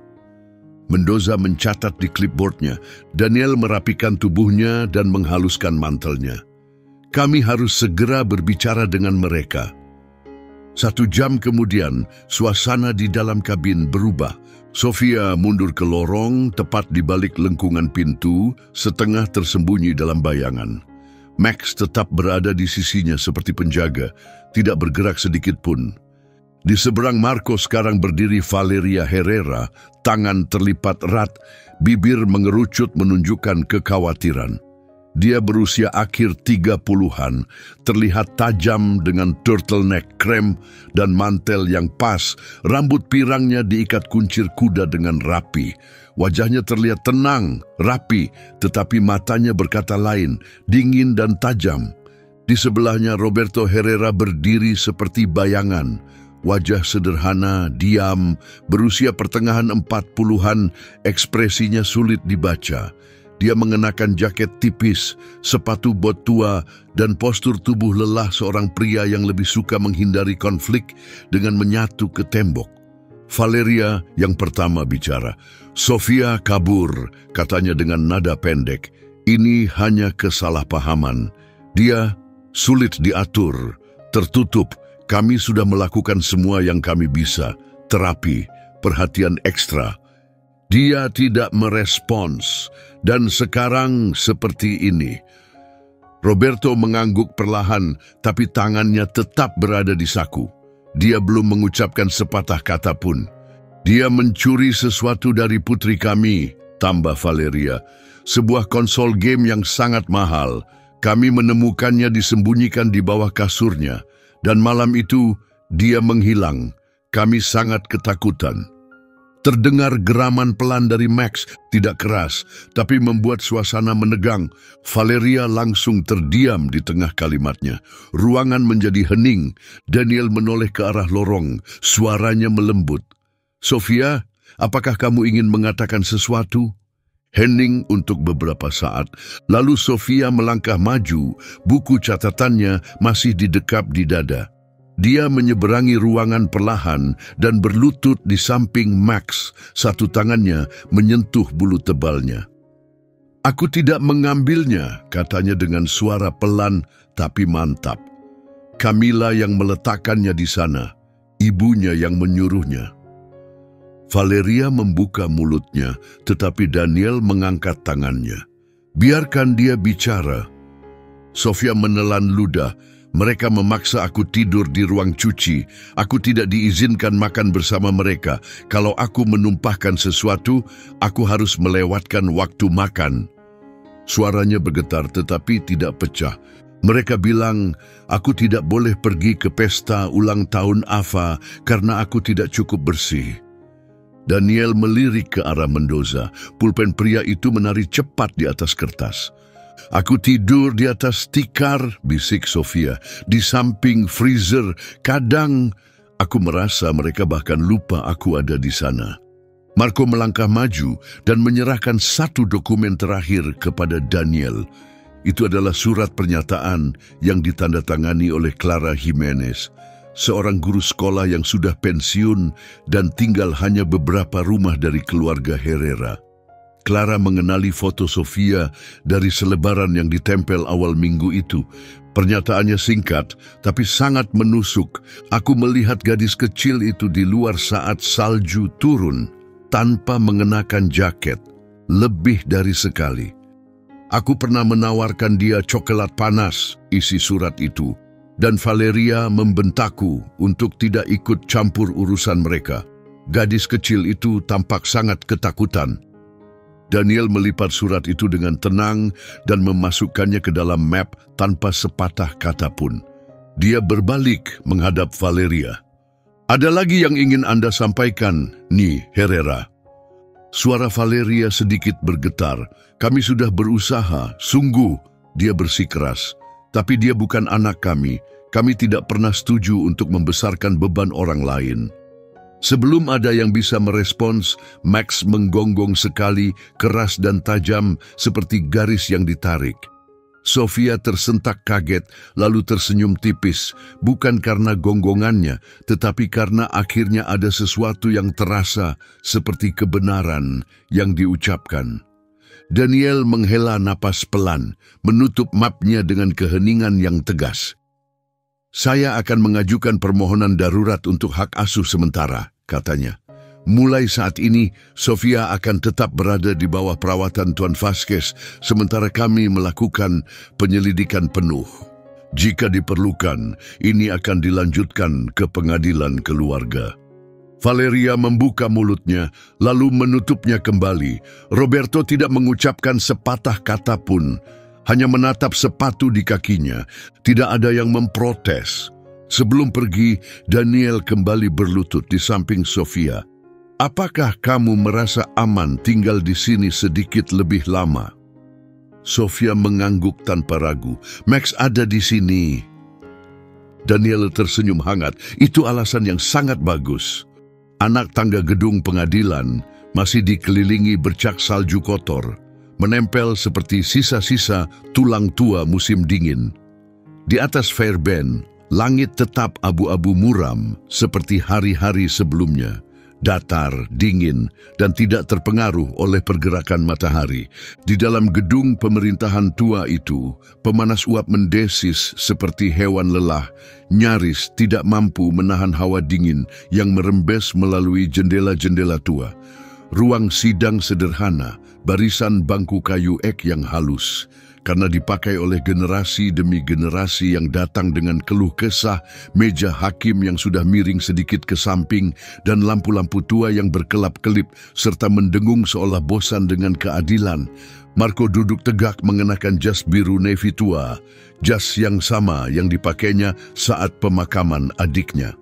Mendoza mencatat di clipboardnya. Daniel merapikan tubuhnya dan menghaluskan mantelnya. "Kami harus segera berbicara dengan mereka." 1 jam kemudian, suasana di dalam kabin berubah. Sofia mundur ke lorong, tepat di balik lengkungan pintu, setengah tersembunyi dalam bayangan. Max tetap berada di sisinya seperti penjaga, tidak bergerak sedikit pun. Di seberang Marco sekarang berdiri Valeria Herrera, tangan terlipat erat, bibir mengerucut menunjukkan kekhawatiran. Dia berusia akhir 30-an, terlihat tajam dengan turtleneck krem dan mantel yang pas, rambut pirangnya diikat kuncir kuda dengan rapi. Wajahnya terlihat tenang, rapi, tetapi matanya berkata lain, dingin dan tajam. Di sebelahnya Roberto Herrera berdiri seperti bayangan. Wajah sederhana, diam, berusia pertengahan 40-an, ekspresinya sulit dibaca. Dia mengenakan jaket tipis, sepatu bot tua, dan postur tubuh lelah seorang pria yang lebih suka menghindari konflik dengan menyatu ke tembok. Valeria yang pertama bicara. "Sofia kabur," katanya dengan nada pendek. "Ini hanya kesalahpahaman. Dia sulit diatur, tertutup. Kami sudah melakukan semua yang kami bisa, terapi, perhatian ekstra." Dia tidak merespons, dan sekarang seperti ini. Roberto mengangguk perlahan, tapi tangannya tetap berada di saku. Dia belum mengucapkan sepatah kata pun. Dia mencuri sesuatu dari putri kami, tambah Valeria. Sebuah konsol game yang sangat mahal. Kami menemukannya disembunyikan di bawah kasurnya. Dan malam itu, dia menghilang. Kami sangat ketakutan. Terdengar geraman pelan dari Max, tidak keras, tapi membuat suasana menegang. Valeria langsung terdiam di tengah kalimatnya. Ruangan menjadi hening. Daniel menoleh ke arah lorong. Suaranya melembut. Sofia, apakah kamu ingin mengatakan sesuatu? Hening untuk beberapa saat. Lalu Sofia melangkah maju, buku catatannya masih didekap di dada. Dia menyeberangi ruangan perlahan dan berlutut di samping Max, satu tangannya menyentuh bulu tebalnya. Aku tidak mengambilnya, katanya dengan suara pelan tapi mantap. Camilla yang meletakkannya di sana, ibunya yang menyuruhnya. Valeria membuka mulutnya, tetapi Daniel mengangkat tangannya. Biarkan dia bicara. Sofia menelan ludah. Mereka memaksa aku tidur di ruang cuci. Aku tidak diizinkan makan bersama mereka. Kalau aku menumpahkan sesuatu, aku harus melewatkan waktu makan. Suaranya bergetar tetapi tidak pecah. Mereka bilang, aku tidak boleh pergi ke pesta ulang tahun Ava karena aku tidak cukup bersih. Daniel melirik ke arah Mendoza. Pulpen pria itu menari cepat di atas kertas. Aku tidur di atas tikar, bisik Sofia, di samping freezer. Kadang aku merasa mereka bahkan lupa aku ada di sana. Marco melangkah maju dan menyerahkan satu dokumen terakhir kepada Daniel. Itu adalah surat pernyataan yang ditandatangani oleh Clara Jimenez, seorang guru sekolah yang sudah pensiun dan tinggal hanya beberapa rumah dari keluarga Herrera. Clara mengenali foto Sofia dari selebaran yang ditempel awal minggu itu. Pernyataannya singkat, tapi sangat menusuk. Aku melihat gadis kecil itu di luar saat salju turun, tanpa mengenakan jaket, lebih dari sekali. Aku pernah menawarkan dia coklat panas, isi surat itu, dan Valeria membentakku untuk tidak ikut campur urusan mereka. Gadis kecil itu tampak sangat ketakutan. Daniel melipat surat itu dengan tenang dan memasukkannya ke dalam map tanpa sepatah kata pun. Dia berbalik menghadap Valeria. Ada lagi yang ingin Anda sampaikan, Ni Herrera? Suara Valeria sedikit bergetar. Kami sudah berusaha, sungguh, dia bersikeras. Tapi dia bukan anak kami. Kami tidak pernah setuju untuk membesarkan beban orang lain. Sebelum ada yang bisa merespons, Max menggonggong sekali, keras dan tajam seperti garis yang ditarik. Sofia tersentak kaget, lalu tersenyum tipis, bukan karena gonggongannya, tetapi karena akhirnya ada sesuatu yang terasa seperti kebenaran yang diucapkan. Daniel menghela napas pelan, menutup mapnya dengan keheningan yang tegas. Saya akan mengajukan permohonan darurat untuk hak asuh sementara, katanya. Mulai saat ini, Sofia akan tetap berada di bawah perawatan Tuan Vasquez, sementara kami melakukan penyelidikan penuh. Jika diperlukan, ini akan dilanjutkan ke pengadilan keluarga. Valeria membuka mulutnya, lalu menutupnya kembali. Roberto tidak mengucapkan sepatah kata pun. Hanya menatap sepatu di kakinya, tidak ada yang memprotes. Sebelum pergi, Daniel kembali berlutut di samping Sofia. Apakah kamu merasa aman tinggal di sini sedikit lebih lama? Sofia mengangguk tanpa ragu. Max ada di sini. Daniel tersenyum hangat. Itu alasan yang sangat bagus. Anak tangga gedung pengadilan masih dikelilingi bercak salju kotor, menempel seperti sisa-sisa tulang tua musim dingin. Di atas Fairbairn, langit tetap abu-abu muram seperti hari-hari sebelumnya, datar, dingin, dan tidak terpengaruh oleh pergerakan matahari. Di dalam gedung pemerintahan tua itu, pemanas uap mendesis seperti hewan lelah, nyaris tidak mampu menahan hawa dingin yang merembes melalui jendela-jendela tua. Ruang sidang sederhana, barisan bangku kayu ek yang halus, karena dipakai oleh generasi demi generasi yang datang dengan keluh kesah, meja hakim yang sudah miring sedikit ke samping, dan lampu-lampu tua yang berkelap-kelip, serta mendengung seolah bosan dengan keadilan. Marco duduk tegak mengenakan jas biru navy tua, jas yang sama yang dipakainya saat pemakaman adiknya.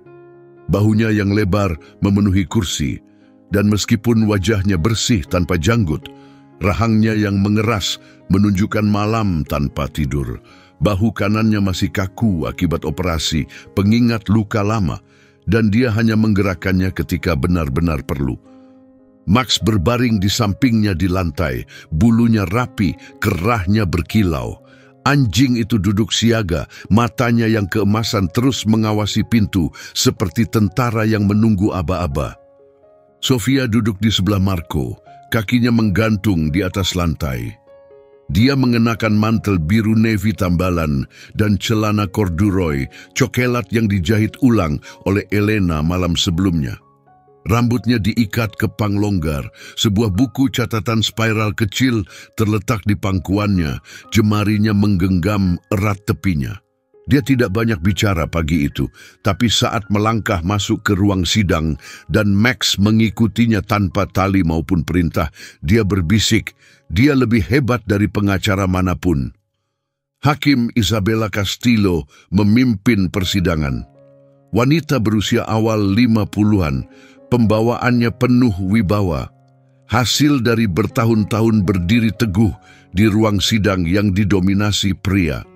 Bahunya yang lebar memenuhi kursi, dan meskipun wajahnya bersih tanpa janggut, rahangnya yang mengeras menunjukkan malam tanpa tidur. Bahu kanannya masih kaku akibat operasi, pengingat luka lama, dan dia hanya menggerakkannya ketika benar-benar perlu. Max berbaring di sampingnya di lantai, bulunya rapi, kerahnya berkilau. Anjing itu duduk siaga, matanya yang keemasan terus mengawasi pintu, seperti tentara yang menunggu aba-aba. Sofia duduk di sebelah Marco, kakinya menggantung di atas lantai. Dia mengenakan mantel biru navy tambalan dan celana corduroy, cokelat yang dijahit ulang oleh Elena malam sebelumnya. Rambutnya diikat ke pang longgar, sebuah buku catatan spiral kecil terletak di pangkuannya, jemarinya menggenggam erat tepinya. Dia tidak banyak bicara pagi itu, tapi saat melangkah masuk ke ruang sidang dan Max mengikutinya tanpa tali maupun perintah, dia berbisik, dia lebih hebat dari pengacara manapun. Hakim Isabella Castillo memimpin persidangan. Wanita berusia awal 50-an, pembawaannya penuh wibawa. Hasil dari bertahun-tahun berdiri teguh di ruang sidang yang didominasi pria.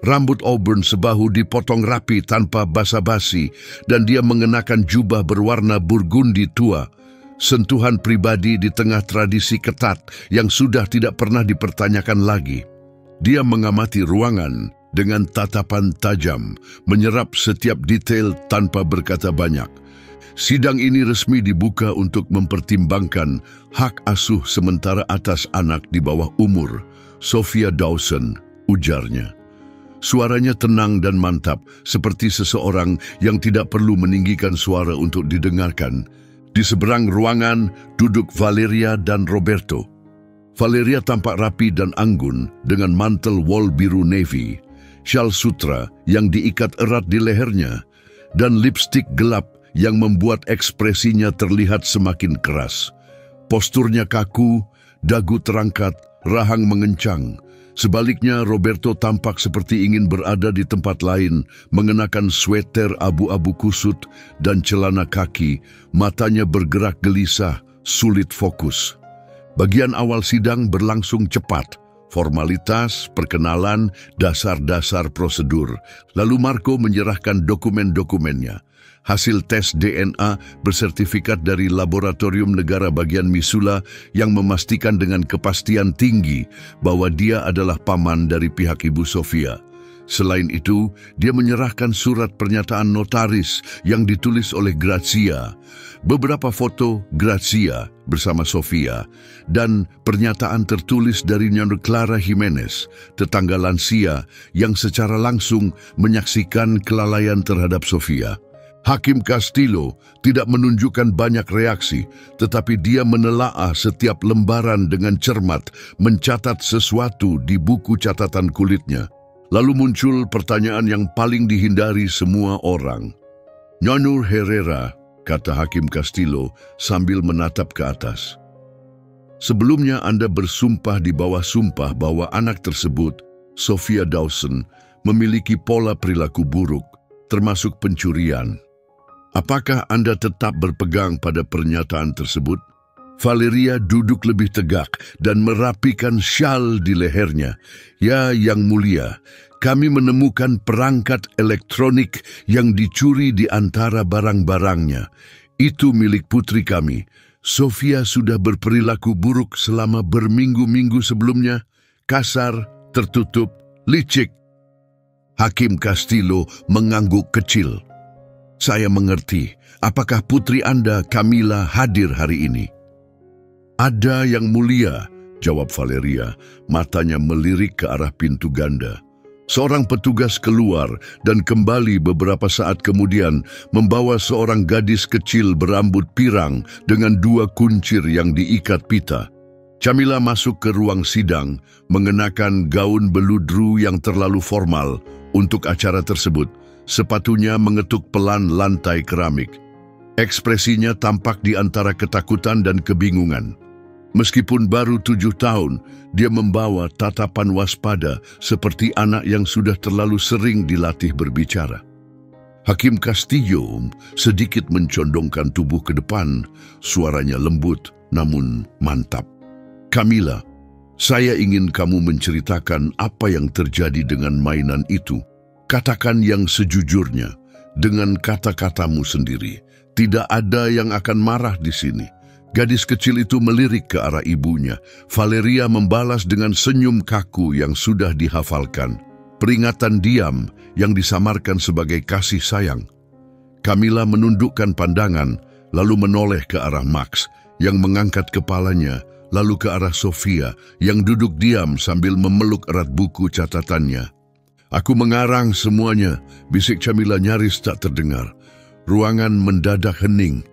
Rambut auburn sebahu dipotong rapi tanpa basa-basi dan dia mengenakan jubah berwarna burgundi tua. Sentuhan pribadi di tengah tradisi ketat yang sudah tidak pernah dipertanyakan lagi. Dia mengamati ruangan dengan tatapan tajam, menyerap setiap detail tanpa berkata banyak. Sidang ini resmi dibuka untuk mempertimbangkan hak asuh sementara atas anak di bawah umur, Sophia Dawson, ujarnya. Suaranya tenang dan mantap, seperti seseorang yang tidak perlu meninggikan suara untuk didengarkan. Di seberang ruangan duduk Valeria dan Roberto. Valeria tampak rapi dan anggun dengan mantel wol biru navy, syal sutra yang diikat erat di lehernya, dan lipstik gelap yang membuat ekspresinya terlihat semakin keras. Posturnya kaku, dagu terangkat, rahang mengencang. Sebaliknya, Roberto tampak seperti ingin berada di tempat lain, mengenakan sweter abu-abu kusut dan celana kaki, matanya bergerak gelisah, sulit fokus. Bagian awal sidang berlangsung cepat, formalitas, perkenalan, dasar-dasar prosedur. Lalu Marco menyerahkan dokumen-dokumennya. Hasil tes DNA bersertifikat dari Laboratorium Negara Bagian Missoula yang memastikan dengan kepastian tinggi bahwa dia adalah paman dari pihak Ibu Sofia. Selain itu, dia menyerahkan surat pernyataan notaris yang ditulis oleh Grazia, beberapa foto Grazia bersama Sofia, dan pernyataan tertulis dari Nyonya Clara Jimenez, tetangga lansia yang secara langsung menyaksikan kelalaian terhadap Sofia. Hakim Castillo tidak menunjukkan banyak reaksi, tetapi dia menelaah setiap lembaran dengan cermat, mencatat sesuatu di buku catatan kulitnya. Lalu muncul pertanyaan yang paling dihindari semua orang. "Nyonya Herrera," kata Hakim Castillo sambil menatap ke atas. "Sebelumnya Anda bersumpah di bawah sumpah bahwa anak tersebut, Sophia Dawson, memiliki pola perilaku buruk, termasuk pencurian. Apakah Anda tetap berpegang pada pernyataan tersebut?" Valeria duduk lebih tegak dan merapikan syal di lehernya. "Ya, Yang Mulia, kami menemukan perangkat elektronik yang dicuri di antara barang-barangnya. Itu milik putri kami. Sofia sudah berperilaku buruk selama berminggu-minggu sebelumnya, kasar, tertutup, licik." Hakim Castillo mengangguk kecil. "Saya mengerti. Apakah putri Anda, Camilla, hadir hari ini?" "Ada, Yang Mulia," jawab Valeria, matanya melirik ke arah pintu ganda. Seorang petugas keluar dan kembali beberapa saat kemudian membawa seorang gadis kecil berambut pirang dengan 2 kuncir yang diikat pita. Camilla masuk ke ruang sidang mengenakan gaun beludru yang terlalu formal untuk acara tersebut. Sepatunya mengetuk pelan lantai keramik. Ekspresinya tampak di antara ketakutan dan kebingungan. Meskipun baru 7 tahun, dia membawa tatapan waspada seperti anak yang sudah terlalu sering dilatih berbicara. Hakim Castillo sedikit mencondongkan tubuh ke depan, suaranya lembut namun mantap. Camilla, saya ingin kamu menceritakan apa yang terjadi dengan mainan itu. Katakan yang sejujurnya, dengan kata-katamu sendiri. Tidak ada yang akan marah di sini. Gadis kecil itu melirik ke arah ibunya. Valeria membalas dengan senyum kaku yang sudah dihafalkan. Peringatan diam yang disamarkan sebagai kasih sayang. Camilla menundukkan pandangan, lalu menoleh ke arah Max, yang mengangkat kepalanya, lalu ke arah Sofia, yang duduk diam sambil memeluk erat buku catatannya. Aku mengarang semuanya, bisik Camilla nyaris tak terdengar. Ruangan mendadak hening.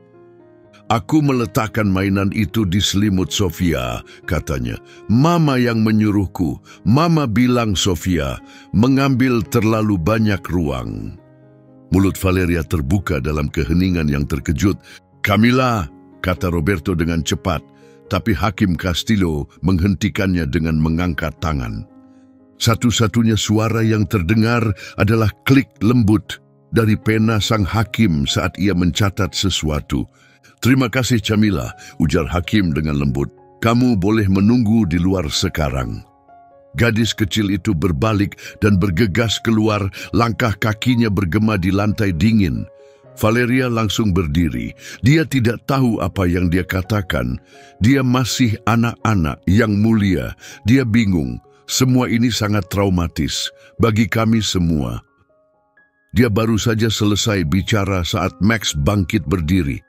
Aku meletakkan mainan itu di selimut Sofia, katanya. Mama yang menyuruhku. Mama bilang Sofia mengambil terlalu banyak ruang. Mulut Valeria terbuka dalam keheningan yang terkejut. Camilla, kata Roberto dengan cepat, tapi Hakim Castillo menghentikannya dengan mengangkat tangan. Satu-satunya suara yang terdengar adalah klik lembut dari pena sang hakim saat ia mencatat sesuatu. Terima kasih Camilla, ujar Hakim dengan lembut. Kamu boleh menunggu di luar sekarang. Gadis kecil itu berbalik dan bergegas keluar, langkah kakinya bergema di lantai dingin. Valeria langsung berdiri. Dia tidak tahu apa yang dia katakan. Dia masih anak-anak yang mulia. Dia bingung. Semua ini sangat traumatis bagi kami semua. Dia baru saja selesai bicara saat Max bangkit berdiri.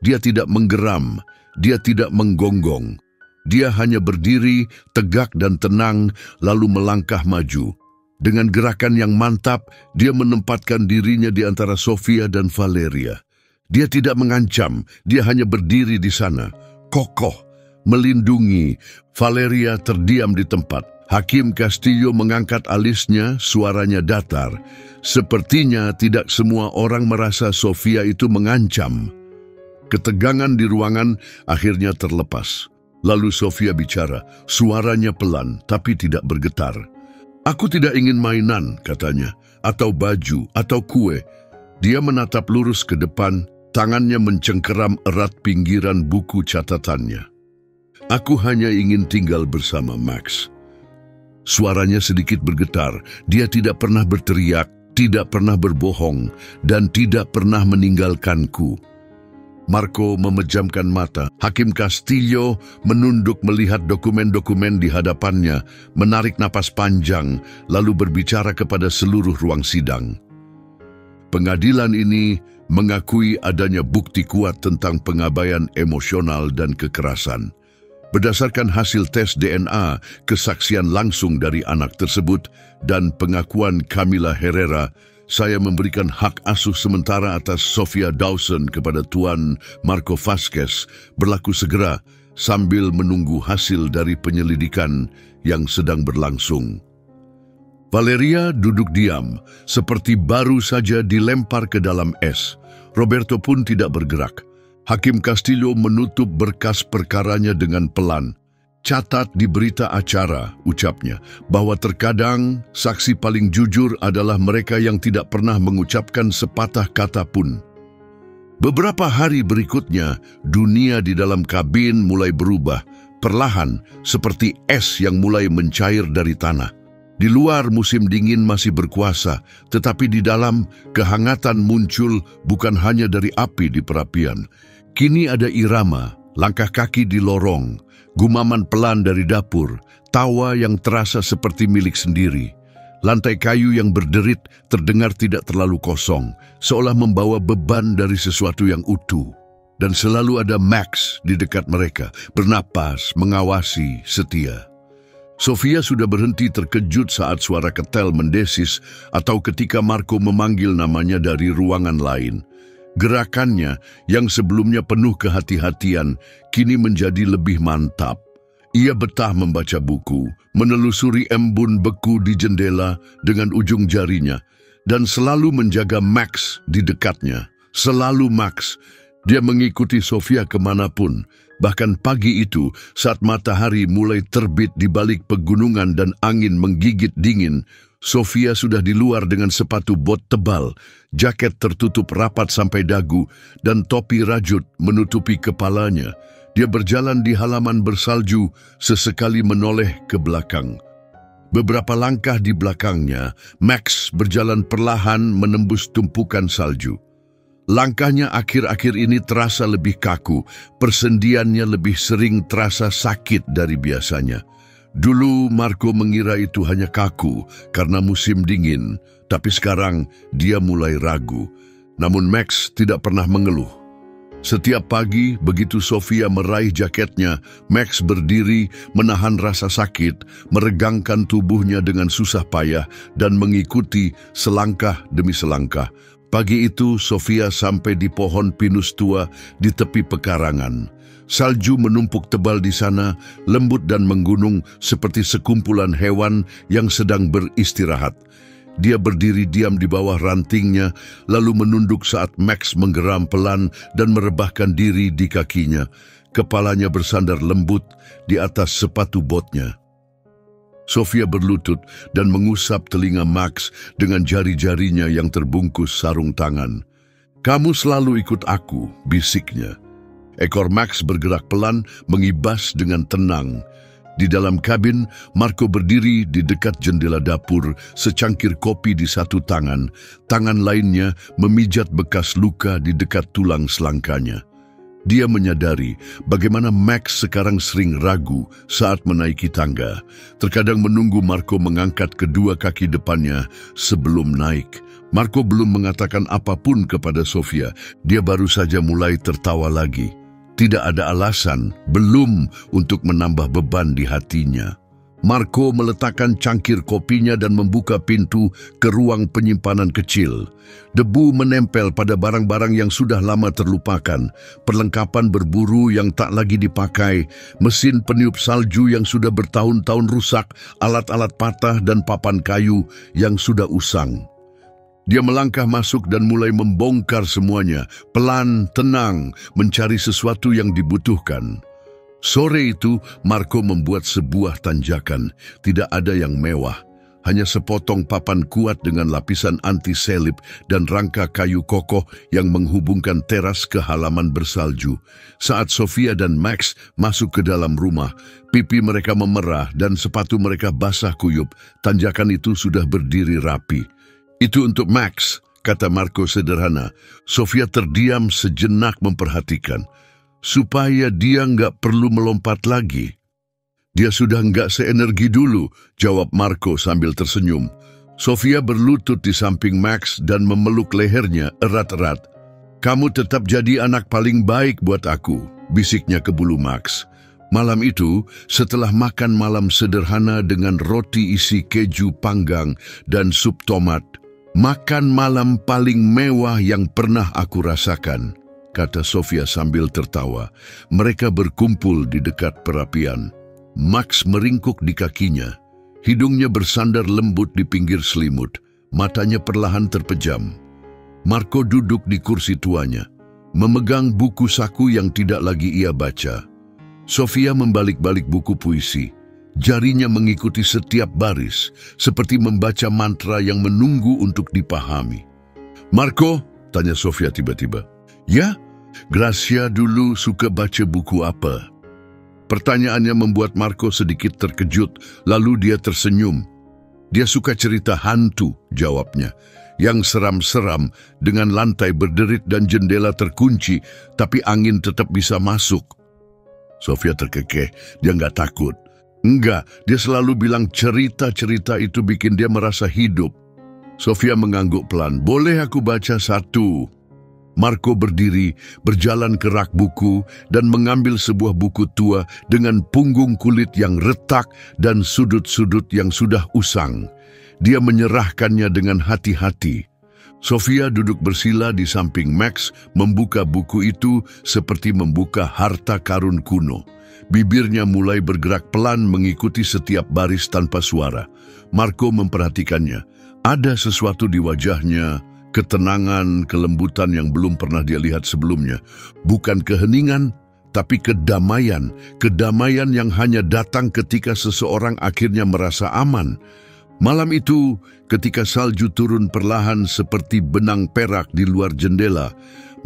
Dia tidak menggeram, dia tidak menggonggong. Dia hanya berdiri, tegak dan tenang, lalu melangkah maju. Dengan gerakan yang mantap, dia menempatkan dirinya di antara Sofia dan Valeria. Dia tidak mengancam, dia hanya berdiri di sana, kokoh, melindungi. Valeria terdiam di tempat. Hakim Castillo mengangkat alisnya, suaranya datar. Sepertinya tidak semua orang merasa Sofia itu mengancam. Ketegangan di ruangan akhirnya terlepas. Lalu Sofia bicara, suaranya pelan tapi tidak bergetar. Aku tidak ingin mainan, katanya, atau baju, atau kue. Dia menatap lurus ke depan, tangannya mencengkeram erat pinggiran buku catatannya. Aku hanya ingin tinggal bersama Max. Suaranya sedikit bergetar. Dia tidak pernah berteriak, tidak pernah berbohong, dan tidak pernah meninggalkanku. Marco memejamkan mata. Hakim Castillo menunduk melihat dokumen-dokumen di hadapannya, menarik napas panjang, lalu berbicara kepada seluruh ruang sidang. Pengadilan ini mengakui adanya bukti kuat tentang pengabaian emosional dan kekerasan. Berdasarkan hasil tes DNA, kesaksian langsung dari anak tersebut, dan pengakuan Camilla Herrera, saya memberikan hak asuh sementara atas Sofia Dawson kepada Tuan Marco Vasquez berlaku segera sambil menunggu hasil dari penyelidikan yang sedang berlangsung. Valeria duduk diam, seperti baru saja dilempar ke dalam es. Roberto pun tidak bergerak. Hakim Castillo menutup berkas perkaranya dengan pelan. Catat di berita acara, ucapnya, bahwa terkadang saksi paling jujur adalah mereka yang tidak pernah mengucapkan sepatah kata pun. Beberapa hari berikutnya, dunia di dalam kabin mulai berubah, perlahan seperti es yang mulai mencair dari tanah. Di luar musim dingin masih berkuasa, tetapi di dalam kehangatan muncul bukan hanya dari api di perapian. Kini ada irama, langkah kaki di lorong, gumaman pelan dari dapur, tawa yang terasa seperti milik sendiri. Lantai kayu yang berderit terdengar tidak terlalu kosong, seolah membawa beban dari sesuatu yang utuh. Dan selalu ada Max di dekat mereka, bernapas, mengawasi, setia. Sofia sudah berhenti terkejut saat suara ketel mendesis atau ketika Marco memanggil namanya dari ruangan lain. Gerakannya yang sebelumnya penuh kehati-hatian kini menjadi lebih mantap. Ia betah membaca buku, menelusuri embun beku di jendela dengan ujung jarinya, dan selalu menjaga Max di dekatnya. Selalu Max. Dia mengikuti Sofia kemanapun. Bahkan pagi itu, saat matahari mulai terbit di balik pegunungan dan angin menggigit dingin, Sofia sudah di luar dengan sepatu bot tebal, jaket tertutup rapat sampai dagu, dan topi rajut menutupi kepalanya. Dia berjalan di halaman bersalju, sesekali menoleh ke belakang. Beberapa langkah di belakangnya, Max berjalan perlahan menembus tumpukan salju. Langkahnya akhir-akhir ini terasa lebih kaku, persendiannya lebih sering terasa sakit dari biasanya. Dulu Marco mengira itu hanya kaku karena musim dingin, tapi sekarang dia mulai ragu. Namun Max tidak pernah mengeluh. Setiap pagi, begitu Sofia meraih jaketnya, Max berdiri, menahan rasa sakit, meregangkan tubuhnya dengan susah payah, dan mengikuti selangkah demi selangkah. Pagi itu, Sofia sampai di pohon pinus tua di tepi pekarangan. Salju menumpuk tebal di sana, lembut dan menggunung seperti sekumpulan hewan yang sedang beristirahat. Dia berdiri diam di bawah rantingnya, lalu menunduk saat Max menggeram pelan dan merebahkan diri di kakinya. Kepalanya bersandar lembut di atas sepatu botnya. Sofia berlutut dan mengusap telinga Max dengan jari-jarinya yang terbungkus sarung tangan. "Kamu selalu ikut aku," bisiknya. Ekor Max bergerak pelan, mengibas dengan tenang. Di dalam kabin, Marco berdiri di dekat jendela dapur, secangkir kopi di satu tangan. Tangan lainnya memijat bekas luka di dekat tulang selangkanya. Dia menyadari bagaimana Max sekarang sering ragu saat menaiki tangga. Terkadang menunggu Marco mengangkat kedua kaki depannya sebelum naik. Marco belum mengatakan apapun kepada Sofia. Dia baru saja mulai tertawa lagi. Tidak ada alasan, belum untuk menambah beban di hatinya. Marco meletakkan cangkir kopinya dan membuka pintu ke ruang penyimpanan kecil. Debu menempel pada barang-barang yang sudah lama terlupakan, perlengkapan berburu yang tak lagi dipakai, mesin peniup salju yang sudah bertahun-tahun rusak, alat-alat patah dan papan kayu yang sudah usang. Dia melangkah masuk dan mulai membongkar semuanya, pelan, tenang, mencari sesuatu yang dibutuhkan. Sore itu, Marco membuat sebuah tanjakan. Tidak ada yang mewah. Hanya sepotong papan kuat dengan lapisan anti-selip dan rangka kayu kokoh yang menghubungkan teras ke halaman bersalju. Saat Sofia dan Max masuk ke dalam rumah, pipi mereka memerah dan sepatu mereka basah kuyup. Tanjakan itu sudah berdiri rapi. "Itu untuk Max," kata Marco sederhana. Sofia terdiam sejenak memperhatikan. "Supaya dia nggak perlu melompat lagi." "Dia sudah nggak seenergi dulu," jawab Marco sambil tersenyum. Sofia berlutut di samping Max dan memeluk lehernya erat-erat. "Kamu tetap jadi anak paling baik buat aku," bisiknya ke bulu Max. Malam itu, setelah makan malam sederhana dengan roti isi keju panggang dan sup tomat, "Makan malam paling mewah yang pernah aku rasakan," kata Sofia sambil tertawa. Mereka berkumpul di dekat perapian. Max meringkuk di kakinya. Hidungnya bersandar lembut di pinggir selimut. Matanya perlahan terpejam. Marco duduk di kursi tuanya, memegang buku saku yang tidak lagi ia baca. Sofia membalik-balik buku puisi. Jarinya mengikuti setiap baris, seperti membaca mantra yang menunggu untuk dipahami. "Marco?" tanya Sofia tiba-tiba. "Ya, Gracia dulu suka baca buku apa?" Pertanyaannya membuat Marco sedikit terkejut, lalu dia tersenyum. "Dia suka cerita hantu," jawabnya, "yang seram-seram dengan lantai berderit dan jendela terkunci, tapi angin tetap bisa masuk." Sofia terkekeh, dia nggak takut. "Enggak, dia selalu bilang cerita-cerita itu bikin dia merasa hidup." Sofia mengangguk pelan. "Boleh aku baca satu?" Marco berdiri, berjalan ke rak buku, dan mengambil sebuah buku tua dengan punggung kulit yang retak dan sudut-sudut yang sudah usang. Dia menyerahkannya dengan hati-hati. Sofia duduk bersila di samping Max, membuka buku itu seperti membuka harta karun kuno. Bibirnya mulai bergerak pelan mengikuti setiap baris tanpa suara. Marco memperhatikannya. Ada sesuatu di wajahnya, ketenangan, kelembutan yang belum pernah dia lihat sebelumnya. Bukan keheningan, tapi kedamaian. Kedamaian yang hanya datang ketika seseorang akhirnya merasa aman. Malam itu, ketika salju turun perlahan seperti benang perak di luar jendela,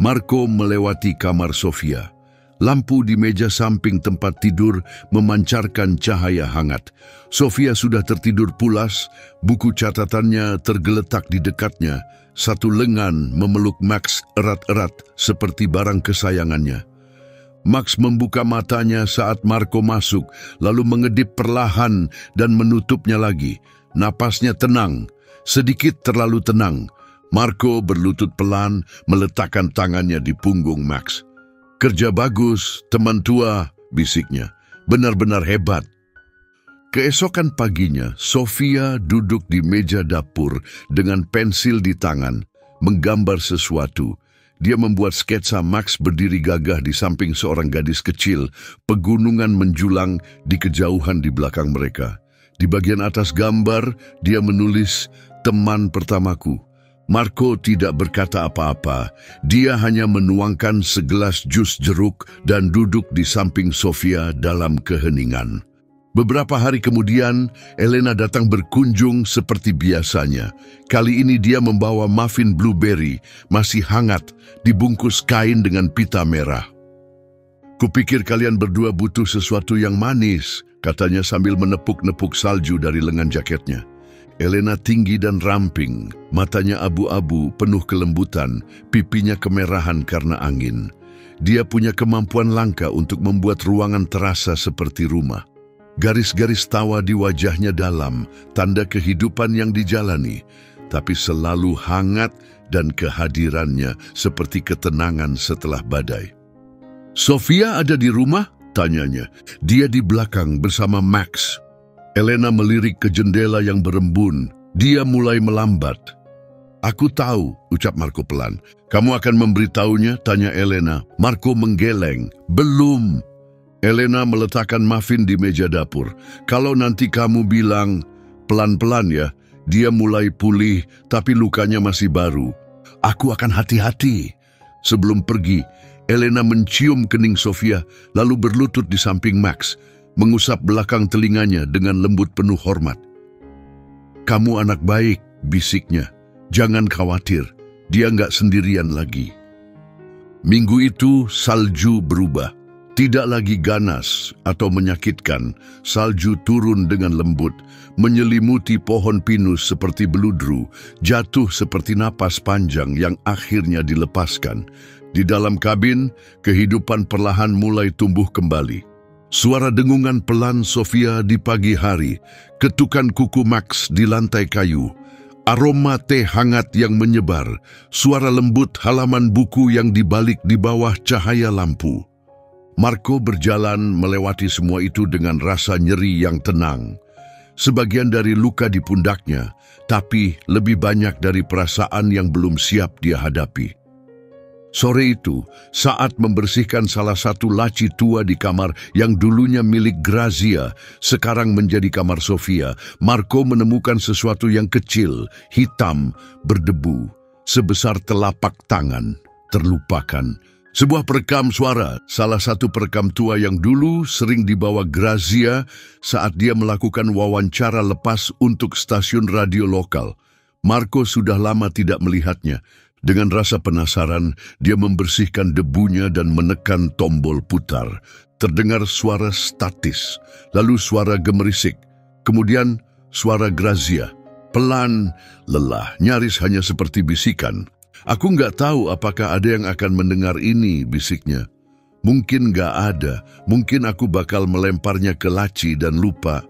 Marco melewati kamar Sofia. Lampu di meja samping tempat tidur memancarkan cahaya hangat. Sofia sudah tertidur pulas, buku catatannya tergeletak di dekatnya. Satu lengan memeluk Max erat-erat seperti barang kesayangannya. Max membuka matanya saat Marco masuk, lalu mengedip perlahan dan menutupnya lagi. Napasnya tenang, sedikit terlalu tenang. Marco berlutut pelan, meletakkan tangannya di punggung Max. "Kerja bagus, teman tua," bisiknya. "Benar-benar hebat." Keesokan paginya, Sofia duduk di meja dapur dengan pensil di tangan, menggambar sesuatu. Dia membuat sketsa Max berdiri gagah di samping seorang gadis kecil, pegunungan menjulang di kejauhan di belakang mereka. Di bagian atas gambar, dia menulis, "Teman pertamaku." Marco tidak berkata apa-apa. Dia hanya menuangkan segelas jus jeruk dan duduk di samping Sofia dalam keheningan. Beberapa hari kemudian, Elena datang berkunjung seperti biasanya. Kali ini dia membawa muffin blueberry, masih hangat, dibungkus kain dengan pita merah. "Kupikir kalian berdua butuh sesuatu yang manis," katanya sambil menepuk-nepuk salju dari lengan jaketnya. Elena tinggi dan ramping, matanya abu-abu, penuh kelembutan, pipinya kemerahan karena angin. Dia punya kemampuan langka untuk membuat ruangan terasa seperti rumah. Garis-garis tawa di wajahnya dalam, tanda kehidupan yang dijalani, tapi selalu hangat dan kehadirannya seperti ketenangan setelah badai. "Sofia ada di rumah?" tanyanya. "Dia di belakang bersama Max." Elena melirik ke jendela yang berembun. Dia mulai melambat. "Aku tahu," ucap Marco pelan. "Kamu akan memberitahunya?" tanya Elena. Marco menggeleng. "Belum." Elena meletakkan muffin di meja dapur. "Kalau nanti kamu bilang, pelan-pelan ya, dia mulai pulih tapi lukanya masih baru. Aku akan hati-hati." Sebelum pergi, Elena mencium kening Sofia, lalu berlutut di samping Max, mengusap belakang telinganya dengan lembut penuh hormat. "Kamu anak baik," bisiknya. "Jangan khawatir, dia nggak sendirian lagi." Minggu itu salju berubah. Tidak lagi ganas atau menyakitkan, salju turun dengan lembut, menyelimuti pohon pinus seperti beludru, jatuh seperti napas panjang yang akhirnya dilepaskan. Di dalam kabin, kehidupan perlahan mulai tumbuh kembali. Suara dengungan pelan Sofia di pagi hari, ketukan kuku Max di lantai kayu, aroma teh hangat yang menyebar, suara lembut halaman buku yang dibalik di bawah cahaya lampu. Marco berjalan melewati semua itu dengan rasa nyeri yang tenang. Sebagian dari luka di pundaknya, tapi lebih banyak dari perasaan yang belum siap dia hadapi. Sore itu, saat membersihkan salah satu laci tua di kamar yang dulunya milik Grazia, sekarang menjadi kamar Sofia, Marco menemukan sesuatu yang kecil, hitam, berdebu, sebesar telapak tangan, terlupakan. Sebuah perekam suara, salah satu perekam tua yang dulu sering dibawa Grazia saat dia melakukan wawancara lepas untuk stasiun radio lokal. Marco sudah lama tidak melihatnya. Dengan rasa penasaran, dia membersihkan debunya dan menekan tombol putar. Terdengar suara statis, lalu suara gemerisik, kemudian suara Grazia. Pelan, lelah, nyaris hanya seperti bisikan. "Aku nggak tahu apakah ada yang akan mendengar ini," bisiknya. "Mungkin nggak ada, mungkin aku bakal melemparnya ke laci dan lupa.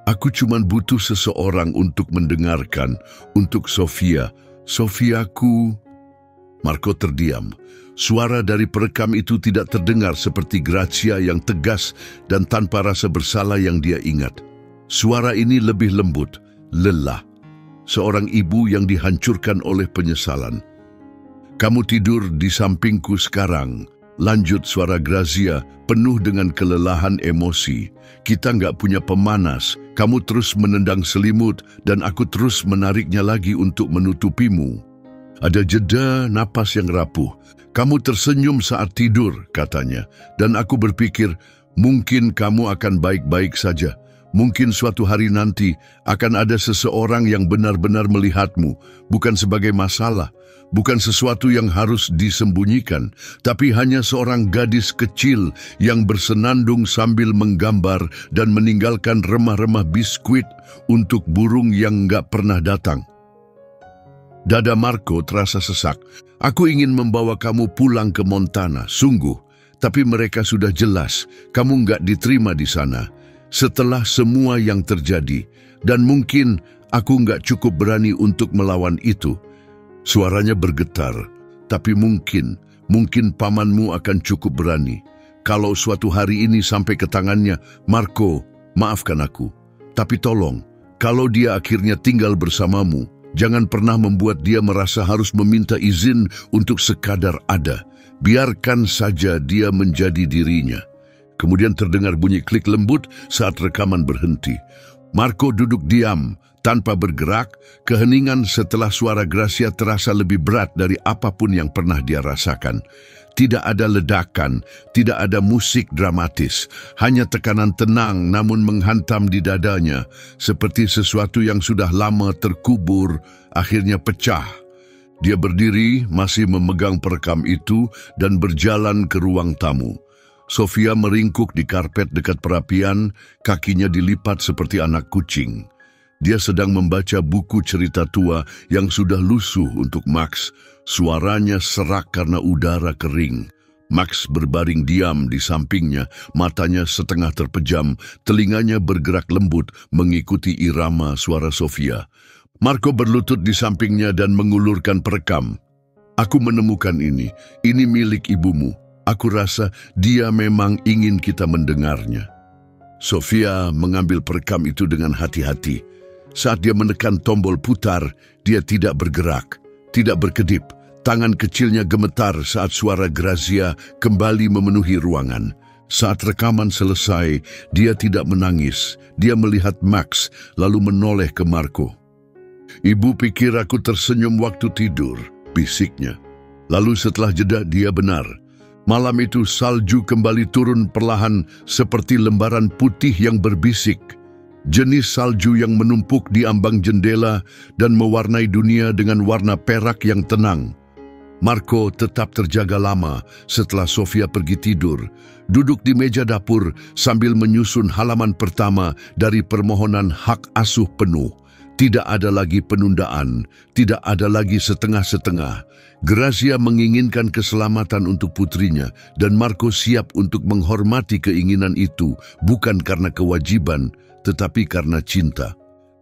Aku cuma butuh seseorang untuk mendengarkan, untuk Sofia. Sofiaku." Marco terdiam. Suara dari perekam itu tidak terdengar seperti Grazia yang tegas dan tanpa rasa bersalah yang dia ingat. Suara ini lebih lembut, lelah. Seorang ibu yang dihancurkan oleh penyesalan. "Kamu tidur di sampingku sekarang," lanjut suara Grazia penuh dengan kelelahan emosi. "Kita nggak punya pemanas, kamu terus menendang selimut dan aku terus menariknya lagi untuk menutupimu." Ada jeda napas yang rapuh. "Kamu tersenyum saat tidur," katanya, "dan aku berpikir, mungkin kamu akan baik-baik saja. Mungkin suatu hari nanti akan ada seseorang yang benar-benar melihatmu, bukan sebagai masalah, bukan sesuatu yang harus disembunyikan, tapi hanya seorang gadis kecil yang bersenandung sambil menggambar dan meninggalkan remah-remah biskuit untuk burung yang nggak pernah datang." Dada Marco terasa sesak. "Aku ingin membawa kamu pulang ke Montana, sungguh. Tapi mereka sudah jelas, kamu nggak diterima di sana. Setelah semua yang terjadi, dan mungkin aku nggak cukup berani untuk melawan itu." Suaranya bergetar, "Tapi mungkin pamanmu akan cukup berani. Kalau suatu hari ini sampai ke tangannya, Marco, maafkan aku. Tapi tolong, kalau dia akhirnya tinggal bersamamu, jangan pernah membuat dia merasa harus meminta izin untuk sekadar ada. Biarkan saja dia menjadi dirinya." Kemudian terdengar bunyi klik lembut saat rekaman berhenti. Marco duduk diam, tanpa bergerak. Keheningan setelah suara Grazia terasa lebih berat dari apapun yang pernah dia rasakan. Tidak ada ledakan, tidak ada musik dramatis, hanya tekanan tenang namun menghantam di dadanya, seperti sesuatu yang sudah lama terkubur, akhirnya pecah. Dia berdiri, masih memegang perekam itu, dan berjalan ke ruang tamu. Sofia meringkuk di karpet dekat perapian, kakinya dilipat seperti anak kucing. Dia sedang membaca buku cerita tua yang sudah lusuh untuk Max. Suaranya serak karena udara kering. Max berbaring diam di sampingnya, matanya setengah terpejam, telinganya bergerak lembut mengikuti irama suara Sofia. Marco berlutut di sampingnya dan mengulurkan perekam. "Aku menemukan ini milik ibumu. Aku rasa dia memang ingin kita mendengarnya." Sofia mengambil perekam itu dengan hati-hati. Saat dia menekan tombol putar, dia tidak bergerak, tidak berkedip. Tangan kecilnya gemetar saat suara Grazia kembali memenuhi ruangan. Saat rekaman selesai, dia tidak menangis. Dia melihat Max, lalu menoleh ke Marco. "Ibu pikir aku tersenyum waktu tidur," bisiknya. Lalu setelah jeda, dia benar. Malam itu salju kembali turun perlahan seperti lembaran putih yang berbisik. Jenis salju yang menumpuk di ambang jendela dan mewarnai dunia dengan warna perak yang tenang. Marco tetap terjaga lama setelah Sofia pergi tidur, duduk di meja dapur sambil menyusun halaman pertama dari permohonan hak asuh penuh. Tidak ada lagi penundaan, tidak ada lagi setengah-setengah. Grazia menginginkan keselamatan untuk putrinya, dan Marco siap untuk menghormati keinginan itu, bukan karena kewajiban, tetapi karena cinta.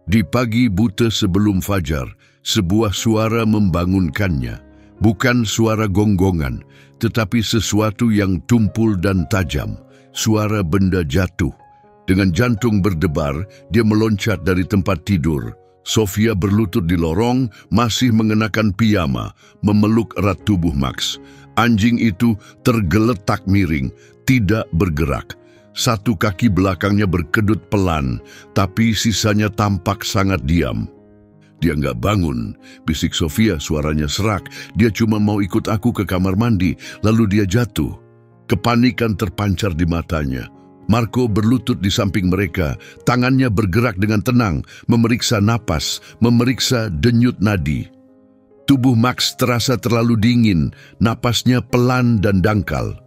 Di pagi buta sebelum fajar, sebuah suara membangunkannya. Bukan suara gonggongan, tetapi sesuatu yang tumpul dan tajam. Suara benda jatuh. Dengan jantung berdebar, dia meloncat dari tempat tidur. Sofia berlutut di lorong, masih mengenakan piyama, memeluk erat tubuh Max. Anjing itu tergeletak miring, tidak bergerak. Satu kaki belakangnya berkedut pelan, tapi sisanya tampak sangat diam. "Dia nggak bangun," bisik Sofia, suaranya serak. "Dia cuma mau ikut aku ke kamar mandi, lalu dia jatuh." Kepanikan terpancar di matanya. Marco berlutut di samping mereka, tangannya bergerak dengan tenang, memeriksa napas, memeriksa denyut nadi. Tubuh Max terasa terlalu dingin, napasnya pelan dan dangkal.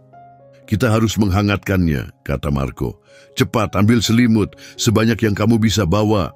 "Kita harus menghangatkannya," kata Marco. "Cepat, ambil selimut, sebanyak yang kamu bisa bawa."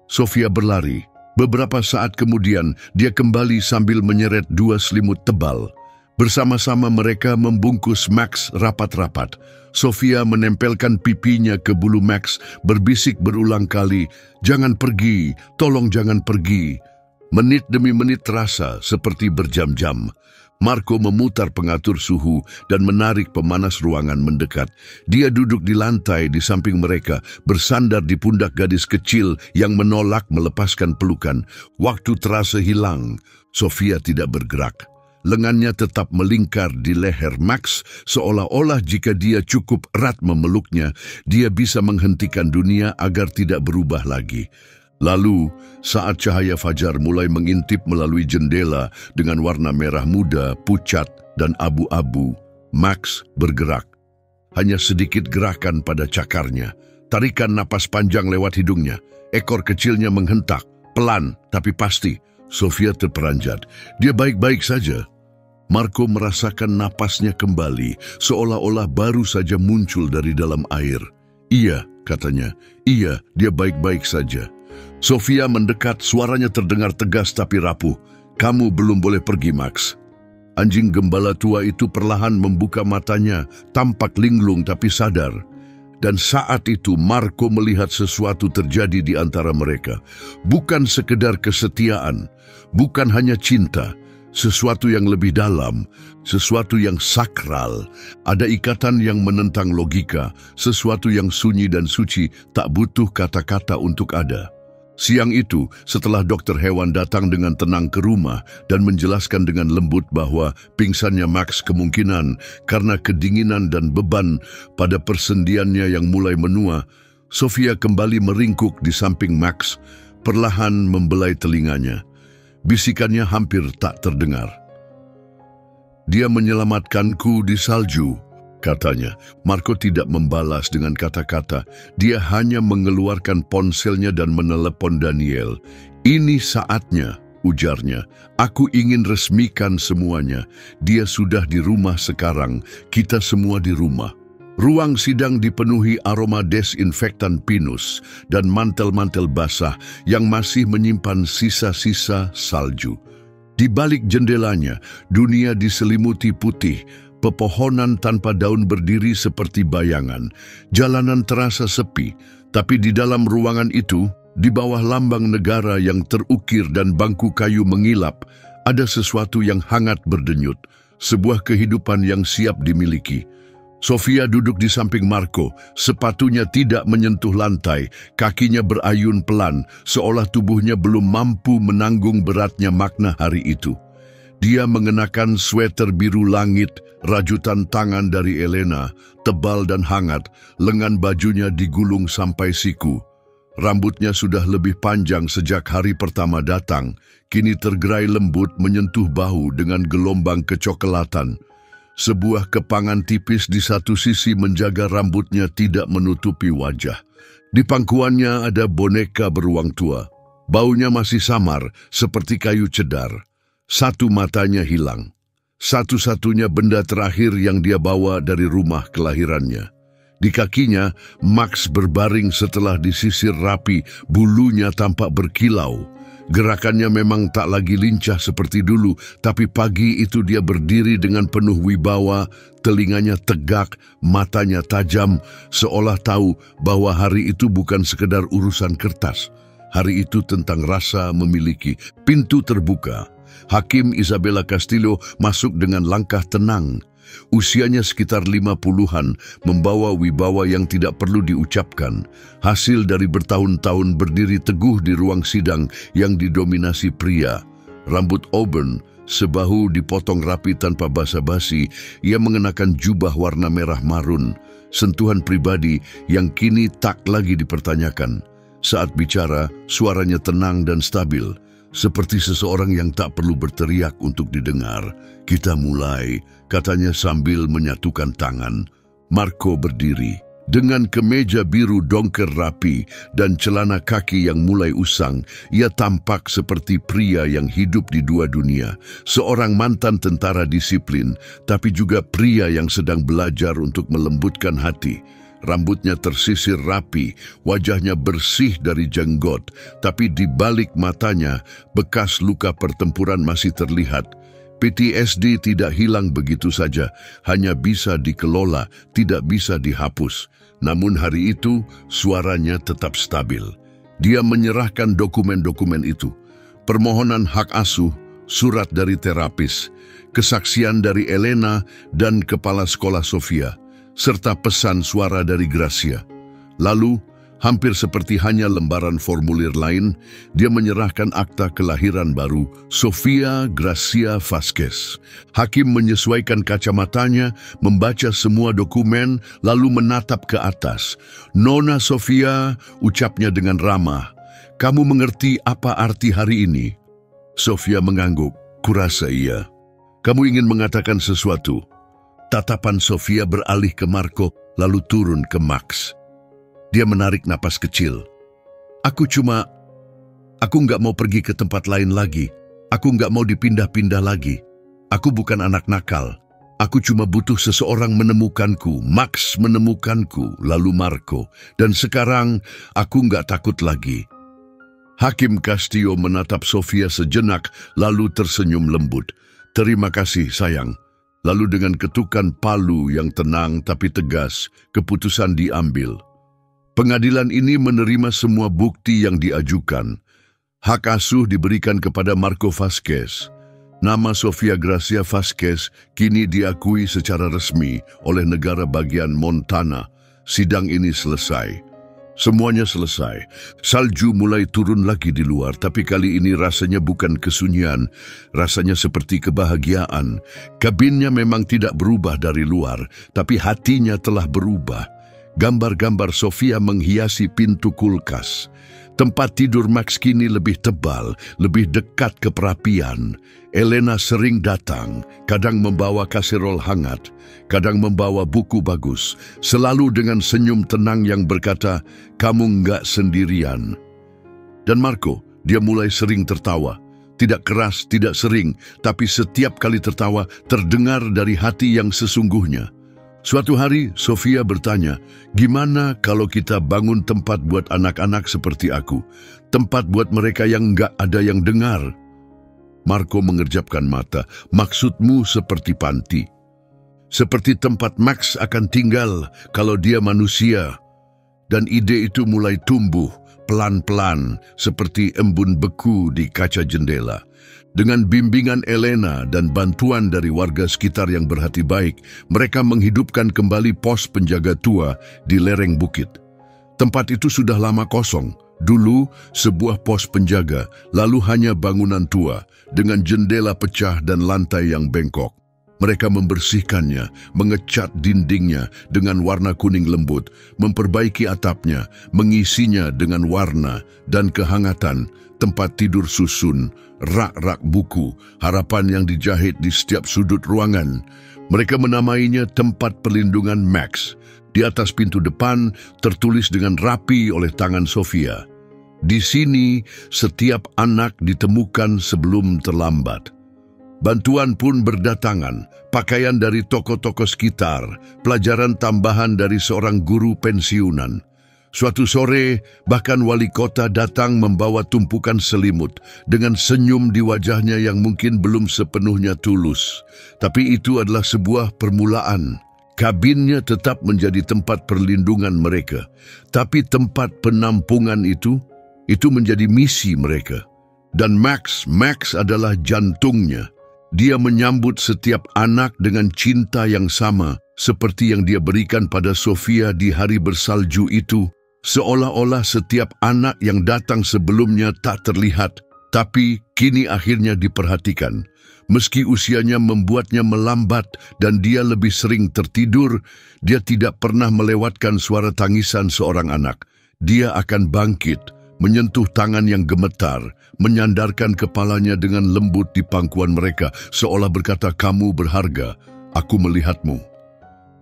Sofia berlari. Beberapa saat kemudian, dia kembali sambil menyeret 2 selimut tebal. Bersama-sama mereka membungkus Max rapat-rapat. Sofia menempelkan pipinya ke bulu Max, berbisik berulang kali, "Jangan pergi, tolong jangan pergi." Menit demi menit terasa seperti berjam-jam. Marco memutar pengatur suhu dan menarik pemanas ruangan mendekat. Dia duduk di lantai di samping mereka, bersandar di pundak gadis kecil yang menolak melepaskan pelukan. Waktu terasa hilang. Sofia tidak bergerak. Lengannya tetap melingkar di leher Max, seolah-olah jika dia cukup erat memeluknya, dia bisa menghentikan dunia agar tidak berubah lagi. Lalu, saat cahaya fajar mulai mengintip melalui jendela dengan warna merah muda, pucat, dan abu-abu, Max bergerak. Hanya sedikit gerakan pada cakarnya, tarikan napas panjang lewat hidungnya, ekor kecilnya menghentak, pelan tapi pasti. Sofia terperanjat. Dia baik-baik saja. Marco merasakan napasnya kembali, seolah-olah baru saja muncul dari dalam air. Iya, katanya. Iya, dia baik-baik saja. Sofia mendekat, suaranya terdengar tegas tapi rapuh. Kamu belum boleh pergi, Max. Anjing gembala tua itu perlahan membuka matanya, tampak linglung tapi sadar. Dan saat itu Marco melihat sesuatu terjadi di antara mereka. Bukan sekedar kesetiaan, bukan hanya cinta, sesuatu yang lebih dalam, sesuatu yang sakral. Ada ikatan yang menentang logika, sesuatu yang sunyi dan suci, tak butuh kata-kata untuk ada. Siang itu, setelah dokter hewan datang dengan tenang ke rumah dan menjelaskan dengan lembut bahwa pingsannya Max kemungkinan karena kedinginan dan beban pada persendiannya yang mulai menua, Sofia kembali meringkuk di samping Max, perlahan membelai telinganya. Bisikannya hampir tak terdengar. Dia menyelamatkanku di salju, katanya. Marco tidak membalas dengan kata-kata. Dia hanya mengeluarkan ponselnya dan menelepon Daniel. Ini saatnya, ujarnya. Aku ingin resmikan semuanya. Dia sudah di rumah sekarang. Kita semua di rumah. Ruang sidang dipenuhi aroma desinfektan pinus dan mantel-mantel basah yang masih menyimpan sisa-sisa salju. Di balik jendelanya, dunia diselimuti putih. Pepohonan tanpa daun berdiri seperti bayangan. Jalanan terasa sepi, tapi di dalam ruangan itu, di bawah lambang negara yang terukir dan bangku kayu mengilap, ada sesuatu yang hangat berdenyut, sebuah kehidupan yang siap dimiliki. Sofia duduk di samping Marco, sepatunya tidak menyentuh lantai, kakinya berayun pelan, seolah tubuhnya belum mampu menanggung beratnya makna hari itu. Dia mengenakan sweter biru langit, rajutan tangan dari Elena, tebal dan hangat, lengan bajunya digulung sampai siku. Rambutnya sudah lebih panjang sejak hari pertama datang, kini tergerai lembut menyentuh bahu dengan gelombang kecoklatan. Sebuah kepangan tipis di satu sisi menjaga rambutnya tidak menutupi wajah. Di pangkuannya ada boneka beruang tua. Baunya masih samar, seperti kayu cedar. Satu matanya hilang. Satu-satunya benda terakhir yang dia bawa dari rumah kelahirannya. Di kakinya, Max berbaring setelah disisir rapi, bulunya tampak berkilau. Gerakannya memang tak lagi lincah seperti dulu, tapi pagi itu dia berdiri dengan penuh wibawa, telinganya tegak, matanya tajam, seolah tahu bahwa hari itu bukan sekedar urusan kertas. Hari itu tentang rasa memiliki. Pintu terbuka. Hakim Isabella Castillo masuk dengan langkah tenang. Usianya sekitar 50-an, membawa wibawa yang tidak perlu diucapkan. Hasil dari bertahun-tahun berdiri teguh di ruang sidang yang didominasi pria. Rambut auburn, sebahu dipotong rapi tanpa basa-basi, ia mengenakan jubah warna merah marun. Sentuhan pribadi yang kini tak lagi dipertanyakan. Saat bicara, suaranya tenang dan stabil. Seperti seseorang yang tak perlu berteriak untuk didengar. Kita mulai, katanya sambil menyatukan tangan. Marco berdiri. Dengan kemeja biru dongker rapi dan celana kaki yang mulai usang, ia tampak seperti pria yang hidup di dua dunia. Seorang mantan tentara disiplin, tapi juga pria yang sedang belajar untuk melembutkan hati. Rambutnya tersisir rapi, wajahnya bersih dari jenggot, tapi di balik matanya, bekas luka pertempuran masih terlihat. PTSD tidak hilang begitu saja, hanya bisa dikelola, tidak bisa dihapus. Namun hari itu, suaranya tetap stabil. Dia menyerahkan dokumen-dokumen itu. Permohonan hak asuh, surat dari terapis, kesaksian dari Elena dan kepala sekolah Sofia, serta pesan suara dari Gracia. Lalu, hampir seperti hanya lembaran formulir lain, dia menyerahkan akta kelahiran baru, Sofia Gracia Vasquez. Hakim menyesuaikan kacamatanya, membaca semua dokumen, lalu menatap ke atas. "Nona Sofia," ucapnya dengan ramah, "kamu mengerti apa arti hari ini?" Sofia mengangguk. "Kurasa iya." "Kamu ingin mengatakan sesuatu?" Tatapan Sofia beralih ke Marco, lalu turun ke Max. Dia menarik napas kecil. Aku nggak mau pergi ke tempat lain lagi. Aku nggak mau dipindah-pindah lagi. Aku bukan anak nakal. Aku cuma butuh seseorang menemukanku. Max menemukanku, lalu Marco. Dan sekarang aku nggak takut lagi." Hakim Castillo menatap Sofia sejenak, lalu tersenyum lembut. "Terima kasih, sayang." Lalu dengan ketukan palu yang tenang tapi tegas, keputusan diambil. Pengadilan ini menerima semua bukti yang diajukan. Hak asuh diberikan kepada Marco Vasquez. Nama Sofia Gracia Vasquez kini diakui secara resmi oleh negara bagian Montana. Sidang ini selesai. Semuanya selesai. Salju mulai turun lagi di luar, tapi kali ini rasanya bukan kesunyian. Rasanya seperti kebahagiaan. Kabinnya memang tidak berubah dari luar, tapi hatinya telah berubah. Gambar-gambar Sofia menghiasi pintu kulkas. Tempat tidur Max kini lebih tebal, lebih dekat ke perapian. Elena sering datang, kadang membawa kaserol hangat, kadang membawa buku bagus, selalu dengan senyum tenang yang berkata, "Kamu nggak sendirian." Dan Marco, dia mulai sering tertawa. Tidak keras, tidak sering, tapi setiap kali tertawa terdengar dari hati yang sesungguhnya. Suatu hari, Sofia bertanya, "Gimana kalau kita bangun tempat buat anak-anak seperti aku? Tempat buat mereka yang nggak ada yang dengar?" Marco mengerjapkan mata. "Maksudmu seperti panti? Seperti tempat Max akan tinggal kalau dia manusia." Dan ide itu mulai tumbuh, pelan-pelan, seperti embun beku di kaca jendela. Dengan bimbingan Elena dan bantuan dari warga sekitar yang berhati baik, mereka menghidupkan kembali pos penjaga tua di lereng bukit. Tempat itu sudah lama kosong. Dulu sebuah pos penjaga, lalu hanya bangunan tua dengan jendela pecah dan lantai yang bengkok. Mereka membersihkannya, mengecat dindingnya dengan warna kuning lembut, memperbaiki atapnya, mengisinya dengan warna dan kehangatan, tempat tidur susun, rak-rak buku, harapan yang dijahit di setiap sudut ruangan. Mereka menamainya tempat perlindungan Max. Di atas pintu depan tertulis dengan rapi oleh tangan Sofia, "Di sini setiap anak ditemukan sebelum terlambat." Bantuan pun berdatangan, pakaian dari toko-toko sekitar, pelajaran tambahan dari seorang guru pensiunan. Suatu sore, bahkan wali kota datang membawa tumpukan selimut dengan senyum di wajahnya yang mungkin belum sepenuhnya tulus. Tapi itu adalah sebuah permulaan. Kabinnya tetap menjadi tempat perlindungan mereka. Tapi tempat penampungan itu menjadi misi mereka. Dan Max adalah jantungnya. Dia menyambut setiap anak dengan cinta yang sama, seperti yang dia berikan pada Sofia di hari bersalju itu. Seolah-olah setiap anak yang datang sebelumnya tak terlihat, tapi kini akhirnya diperhatikan. Meski usianya membuatnya melambat dan dia lebih sering tertidur, dia tidak pernah melewatkan suara tangisan seorang anak. Dia akan bangkit, menyentuh tangan yang gemetar, menyandarkan kepalanya dengan lembut di pangkuan mereka, seolah berkata, "Kamu berharga, aku melihatmu."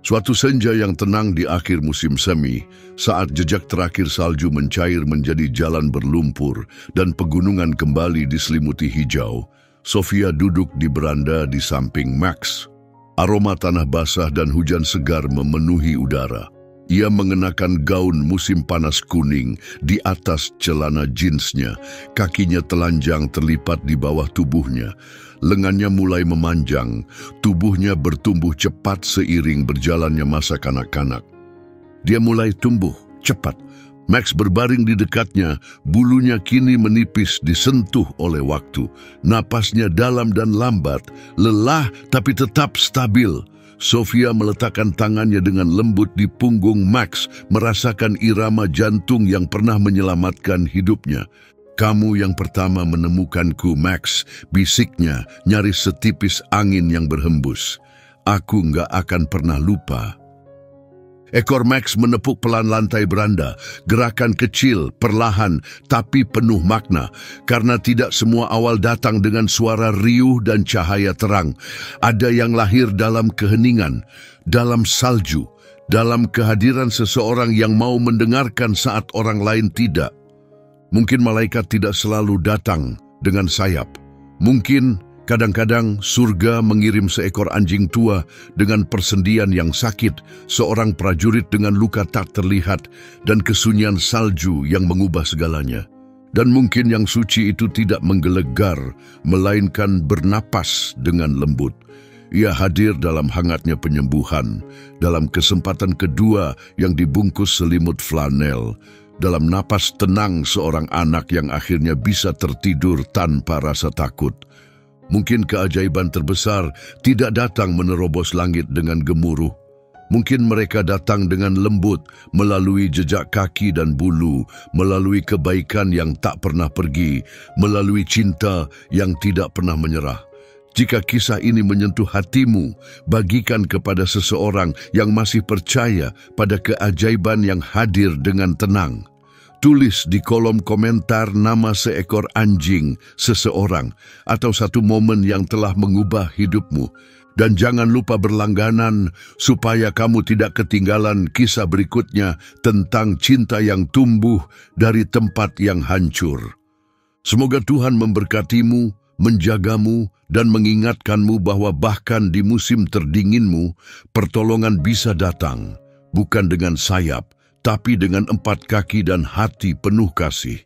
Suatu senja yang tenang di akhir musim semi, saat jejak terakhir salju mencair menjadi jalan berlumpur dan pegunungan kembali diselimuti hijau, Sofia duduk di beranda di samping Max. Aroma tanah basah dan hujan segar memenuhi udara. Ia mengenakan gaun musim panas kuning di atas celana jeansnya. Kakinya telanjang terlipat di bawah tubuhnya. Lengannya mulai memanjang. Tubuhnya bertumbuh cepat seiring berjalannya masa kanak-kanak. Dia mulai tumbuh cepat, Max berbaring di dekatnya, bulunya kini menipis disentuh oleh waktu. Napasnya dalam dan lambat, lelah tapi tetap stabil. Sofia meletakkan tangannya dengan lembut di punggung Max, merasakan irama jantung yang pernah menyelamatkan hidupnya. "Kamu yang pertama menemukanku, Max," bisiknya, nyaris setipis angin yang berhembus. "Aku nggak akan pernah lupa." Ekor Max menepuk pelan lantai beranda, gerakan kecil, perlahan, tapi penuh makna. Karena tidak semua awal datang dengan suara riuh dan cahaya terang. Ada yang lahir dalam keheningan, dalam salju, dalam kehadiran seseorang yang mau mendengarkan saat orang lain tidak. Mungkin malaikat tidak selalu datang dengan sayap. Mungkin kadang-kadang surga mengirim seekor anjing tua dengan persendian yang sakit, seorang prajurit dengan luka tak terlihat, dan kesunyian salju yang mengubah segalanya. Dan mungkin yang suci itu tidak menggelegar, melainkan bernapas dengan lembut. Ia hadir dalam hangatnya penyembuhan, dalam kesempatan kedua yang dibungkus selimut flanel, dalam napas tenang seorang anak yang akhirnya bisa tertidur tanpa rasa takut. Mungkin keajaiban terbesar tidak datang menerobos langit dengan gemuruh. Mungkin mereka datang dengan lembut, melalui jejak kaki dan bulu, melalui kebaikan yang tak pernah pergi, melalui cinta yang tidak pernah menyerah. Jika kisah ini menyentuh hatimu, bagikan kepada seseorang yang masih percaya pada keajaiban yang hadir dengan tenang. Tulis di kolom komentar nama seekor anjing, seseorang, atau satu momen yang telah mengubah hidupmu. Dan jangan lupa berlangganan supaya kamu tidak ketinggalan kisah berikutnya tentang cinta yang tumbuh dari tempat yang hancur. Semoga Tuhan memberkatimu, menjagamu, dan mengingatkanmu bahwa bahkan di musim terdinginmu, pertolongan bisa datang, bukan dengan sayap, tapi dengan 4 kaki dan hati penuh kasih.